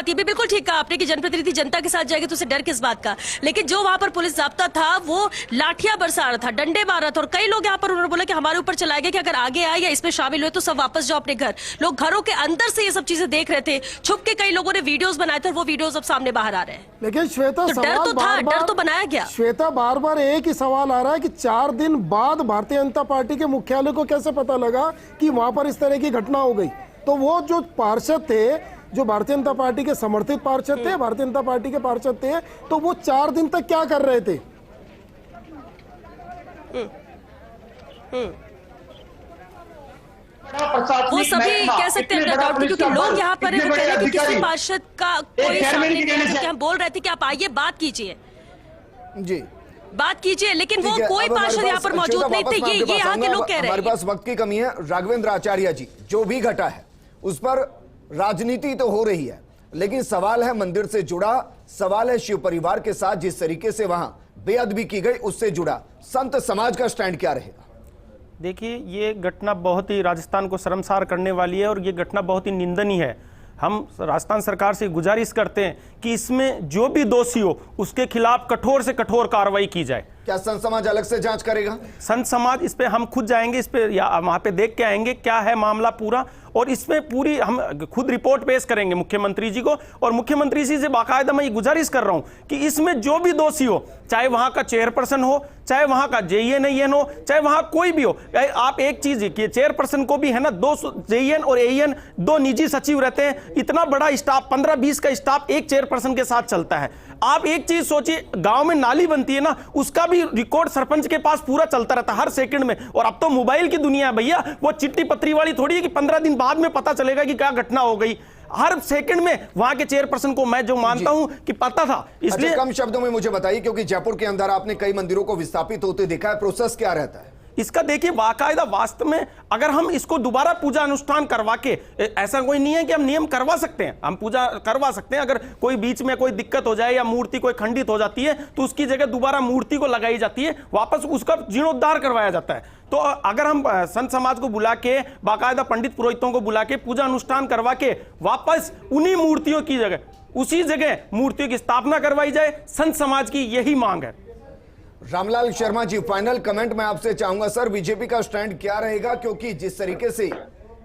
ये भी बिल्कुल ठीक कहा आपने कि जनप्रतिनिधि जनता के साथ जाएंगे तो उसे डर किस बात का। लेकिन जो वहां पर पुलिस जाब्ता था वो लाठियां बरसा रहा था, डंडे मार रहा था, और कई लोग यहाँ पर उन्होंने बोला कि हमारे ऊपर चलाए गए कि अगर आगे आए या इसमें शामिल हुए तो सब वापस जाओ अपने घर। लोग घरों के अंदर से ये सब चीजें देख रहे थे, छुप के कई लोगों ने वीडियोस बनाए थे और वो वीडियोस अब सामने बाहर आ रहे हैं। लेकिन श्वेता, तो डर तो था, डर तो बनाया गया। श्वेता, बार बार एक ही सवाल आ रहा है कि 4 दिन बाद भारतीय जनता पार्टी के मुख्यालय को कैसे पता लगा कि वहां पर इस तरह की घटना हो गई। तो वो जो पार्षद थे, जो भारतीय जनता पार्टी के समर्थित पार्षद थे, भारतीय जनता पार्टी के पार्षद थे, तो वो 4 दिन तक क्या कर रहे थे? वो सभी कह सकते हैं डाउट, क्योंकि लोग यहाँ पर कह रहे हैं कि किसी पार्षद का कोई सामने नहीं है, जबकि हम बोल रहे थे कि आप आइए बात कीजिए जी, बात कीजिए, लेकिन वो कोई पार्षद यहाँ पर मौजूद नहीं थे। ये यहाँ के लोग कह रहे हैं। हमारे पास वक्त की कमी है। राघवेंद्र आचार्य जी, जो भी घटा है उस पर राजनीति तो हो रही है, लेकिन सवाल है मंदिर से जुड़ा, सवाल है शिव परिवार के साथ जिस तरीके से वहां बेअदबी की गई उससे जुड़ा संत समाज का स्टैंड क्या रहेगा? देखिए, ये घटना बहुत ही राजस्थान को शर्मसार करने वाली है और ये घटना बहुत ही निंदनीय है। हम राजस्थान सरकार से गुजारिश करते हैं कि इसमें जो भी दोषी हो उसके खिलाफ कठोर से कठोर कार्रवाई की जाए। क्या संत समाज अलग से जांच करेगा? संत समाज इस पे हम खुद जाएंगे, इस पे या वहां पे देख के आएंगे क्या है मामला पूरा, और इसमें पूरी हम खुद रिपोर्ट पेश करेंगे मुख्यमंत्री जी को। और मुख्यमंत्री जी से बाकायदा मैं ये गुजारिश कर रहा हूं कि इसमें जो भी दोषी हो, चाहे वहां का चेयरपर्सन हो, चाहे वहां का जेईएन हो, चाहे वहां कोई भी हो, आप एक चीज कि चेयरपर्सन को भी है ना 2 जेईएन और एईएन 2 निजी सचिव रहते हैं। इतना बड़ा स्टाफ, 15-20 का स्टाफ एक चेयरपर्सन के साथ चलता है। आप एक चीज सोचिए, गांव में नाली बनती है ना, उसका भी रिकॉर्ड सरपंच के पास पूरा चलता रहता है हर सेकंड में। और अब तो मोबाइल की दुनिया है भैया, वो चिट्ठी पत्री वाली थोड़ी है कि 15 दिन बाद में पता चलेगा कि क्या घटना हो गई। हर सेकंड में वहां के चेयरपर्सन को मैं जो मानता हूं कि पता था। इसलिए कम शब्दों में मुझे बताइए, क्योंकि जयपुर के अंदर आपने कई मंदिरों को विस्थापित होते देखा है, प्रोसेस क्या रहता है इसका? देखिए, बाकायदा वास्तव में अगर हम इसको दोबारा पूजा अनुष्ठान करवा के, ऐसा कोई नहीं है कि हम नियम करवा सकते हैं, हम पूजा करवा सकते हैं। अगर कोई बीच में कोई दिक्कत हो जाए या मूर्ति कोई खंडित हो जाती है तो उसकी जगह दोबारा मूर्ति को लगाई जाती है, वापस उसका जीर्णोद्धार करवाया जाता है। तो अगर हम संत समाज को बुला के, बाकायदा पंडित पुरोहितों को बुला के पूजा अनुष्ठान करवा के वापस उन्हीं मूर्तियों की जगह, उसी जगह मूर्तियों की स्थापना करवाई जाए, संत समाज की यही मांग है। रामलाल शर्मा जी, फाइनल कमेंट मैं आपसे चाहूंगा सर, बीजेपी का स्टैंड क्या रहेगा? क्योंकि जिस तरीके से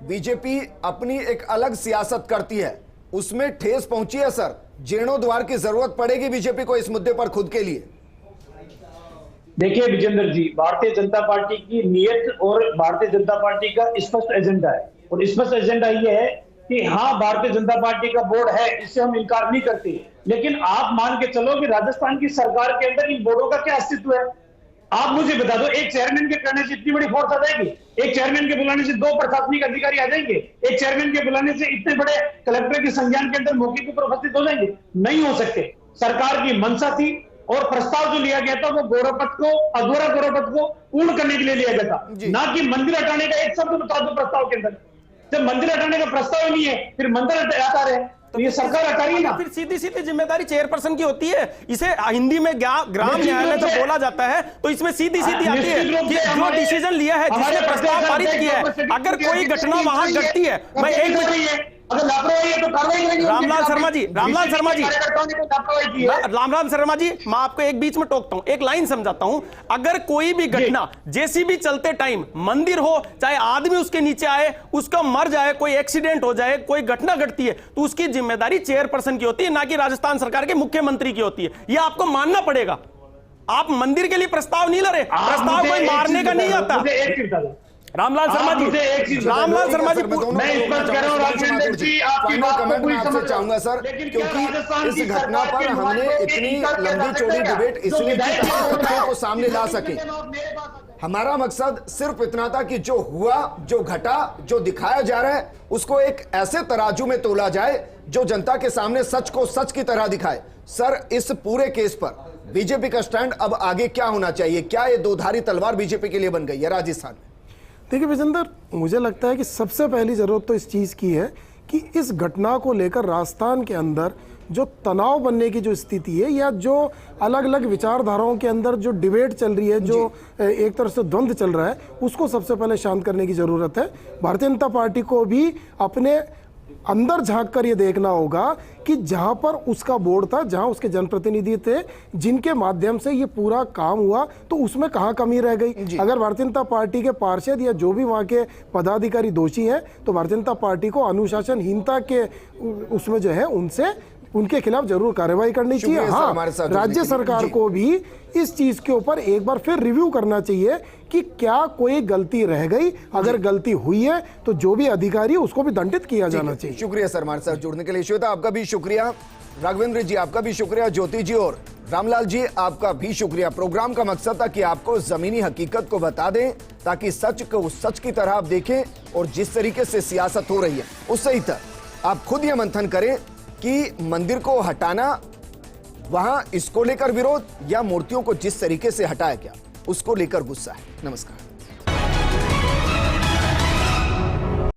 बीजेपी अपनी एक अलग सियासत करती है उसमें ठेस पहुंची है सर, जीर्णोद्वार की जरूरत पड़ेगी बीजेपी को इस मुद्दे पर खुद के लिए। देखिए विजेंद्र जी, भारतीय जनता पार्टी की नीयत और भारतीय जनता पार्टी का स्पष्ट एजेंडा है, और स्पष्ट एजेंडा ये है कि हाँ, भारतीय जनता पार्टी का बोर्ड है, इससे हम इनकार नहीं करते, लेकिन आप मान के चलो कि राजस्थान की सरकार के अंदर इन बोर्डों का क्या अस्तित्व है? आप मुझे बता दो, एक चेयरमैन के करने से इतनी बड़ी फोर्स आ जाएगी? एक चेयरमैन के बुलाने से 2 प्रशासनिक अधिकारी आ जाएंगे? एक चेयरमैन के बुलाने से इतने बड़े कलेक्टर के संज्ञान के अंदर मौके के ऊपर उपस्थित हो जाएंगे? नहीं हो सकते। सरकार की मंशा थी और प्रस्ताव जो लिया गया था वो गौरवपथ को, अधूरा गौरवपथ को पूर्ण करने के लिए लिया गया था, ना कि मंदिर हटाने का एक शब्द बता दो प्रस्ताव के अंदर। जब मंदिर हटाने का प्रस्ताव ही नहीं है, फिर मंदिर हटा रहे हैं, तो ये सरकार हटा रही है ना। फिर सीधी सीधी जिम्मेदारी चेयरपर्सन की होती है। इसे हिंदी में ग्राम न्यायालय जब बोला जाता है तो इसमें सीधी सीधी आती है कि जो डिसीजन लिया है, जिसने प्रस्ताव पारित किया है, अगर कोई घटना वहां घटती है, मैं एक मिनट, अगर लापरवाही है तो कार्रवाई करेंगे। रामलाल शर्मा जी, रामलाल शर्मा जी, लापरवाही की है। रामलाल शर्मा जी, मैं आपको एक बीच में टोकता हूं, एक लाइन समझाता हूं। अगर कोई भी घटना जेसीबी चलते टाइम, मंदिर हो चाहे आदमी उसके नीचे आए, उसका मर जाए, कोई एक्सीडेंट हो जाए, कोई घटना घटती है, तो उसकी जिम्मेदारी चेयरपर्सन की होती है, ना कि राजस्थान सरकार के मुख्यमंत्री की होती है। यह आपको मानना पड़ेगा। आप मंदिर के लिए प्रस्ताव नहीं लड़े, प्रस्ताव कोई मारने का नहीं आता। रामलाल शर्मा जी, रामलाल शर्मा जी, मैं इस बात कह रहा हूं राजेंद्र जी, आपकी बात को कमेंट पूरी मैं आपसे चाहूंगा सर, क्योंकि इस घटना पर हमने इतनी लंबी चौड़ी डिबेट इसलिए की ताकि तथ्यों को सामने ला सके। हमारा मकसद सिर्फ इतना था कि जो हुआ, जो घटा, जो दिखाया जा रहा है, उसको एक ऐसे तराजू में तोला जाए जो जनता के सामने सच को सच की तरह दिखाए। सर, इस पूरे केस पर बीजेपी का स्टैंड अब आगे क्या होना चाहिए? क्या ये दोधारी तलवार बीजेपी के लिए बन गई है राजस्थान में? देखिए विजेंद्र, मुझे लगता है कि सबसे पहली जरूरत तो इस चीज़ की है कि इस घटना को लेकर राजस्थान के अंदर जो तनाव बनने की जो स्थिति है, या जो अलग अलग विचारधाराओं के अंदर जो डिबेट चल रही है, जो एक तरह से द्वंद्व चल रहा है, उसको सबसे पहले शांत करने की ज़रूरत है। भारतीय जनता पार्टी को भी अपने अंदर झांक कर ये देखना होगा कि जहां पर उसका बोर्ड था, जहां उसके जनप्रतिनिधि थे, जिनके माध्यम से ये पूरा काम हुआ, तो उसमें कहां कमी रह गई। अगर भारतीय जनता पार्टी के पार्षद या जो भी वहां के पदाधिकारी दोषी हैं, तो भारतीय जनता पार्टी को अनुशासनहीनता के उसमें जो है उनके खिलाफ जरूर कार्रवाई करनी चाहिए। हाँ, राज्य सरकार को भी इस चीज के ऊपर एक बार फिर रिव्यू करना चाहिए कि क्या कोई गलती रह गई। अगर गलती हुई है तो जो भी अधिकारी है उसको भी दंडित किया जाना चाहिए। शुक्रिया सर हमारे साथ जुड़ने के लिए। श्वेता, आपका भी शुक्रिया। राघवेंद्र जी, आपका भी शुक्रिया। ज्योति जी और रामलाल जी, आपका भी शुक्रिया। प्रोग्राम का मकसद था कि आपको जमीनी हकीकत को बता दें, ताकि सच को सच की तरह आप देखें, और जिस तरीके से सियासत हो रही है उससे ही तक आप खुद यह मंथन करें कि मंदिर को हटाना, वहां इसको लेकर विरोध, या मूर्तियों को जिस तरीके से हटाया गया उसको लेकर गुस्सा है। नमस्कार।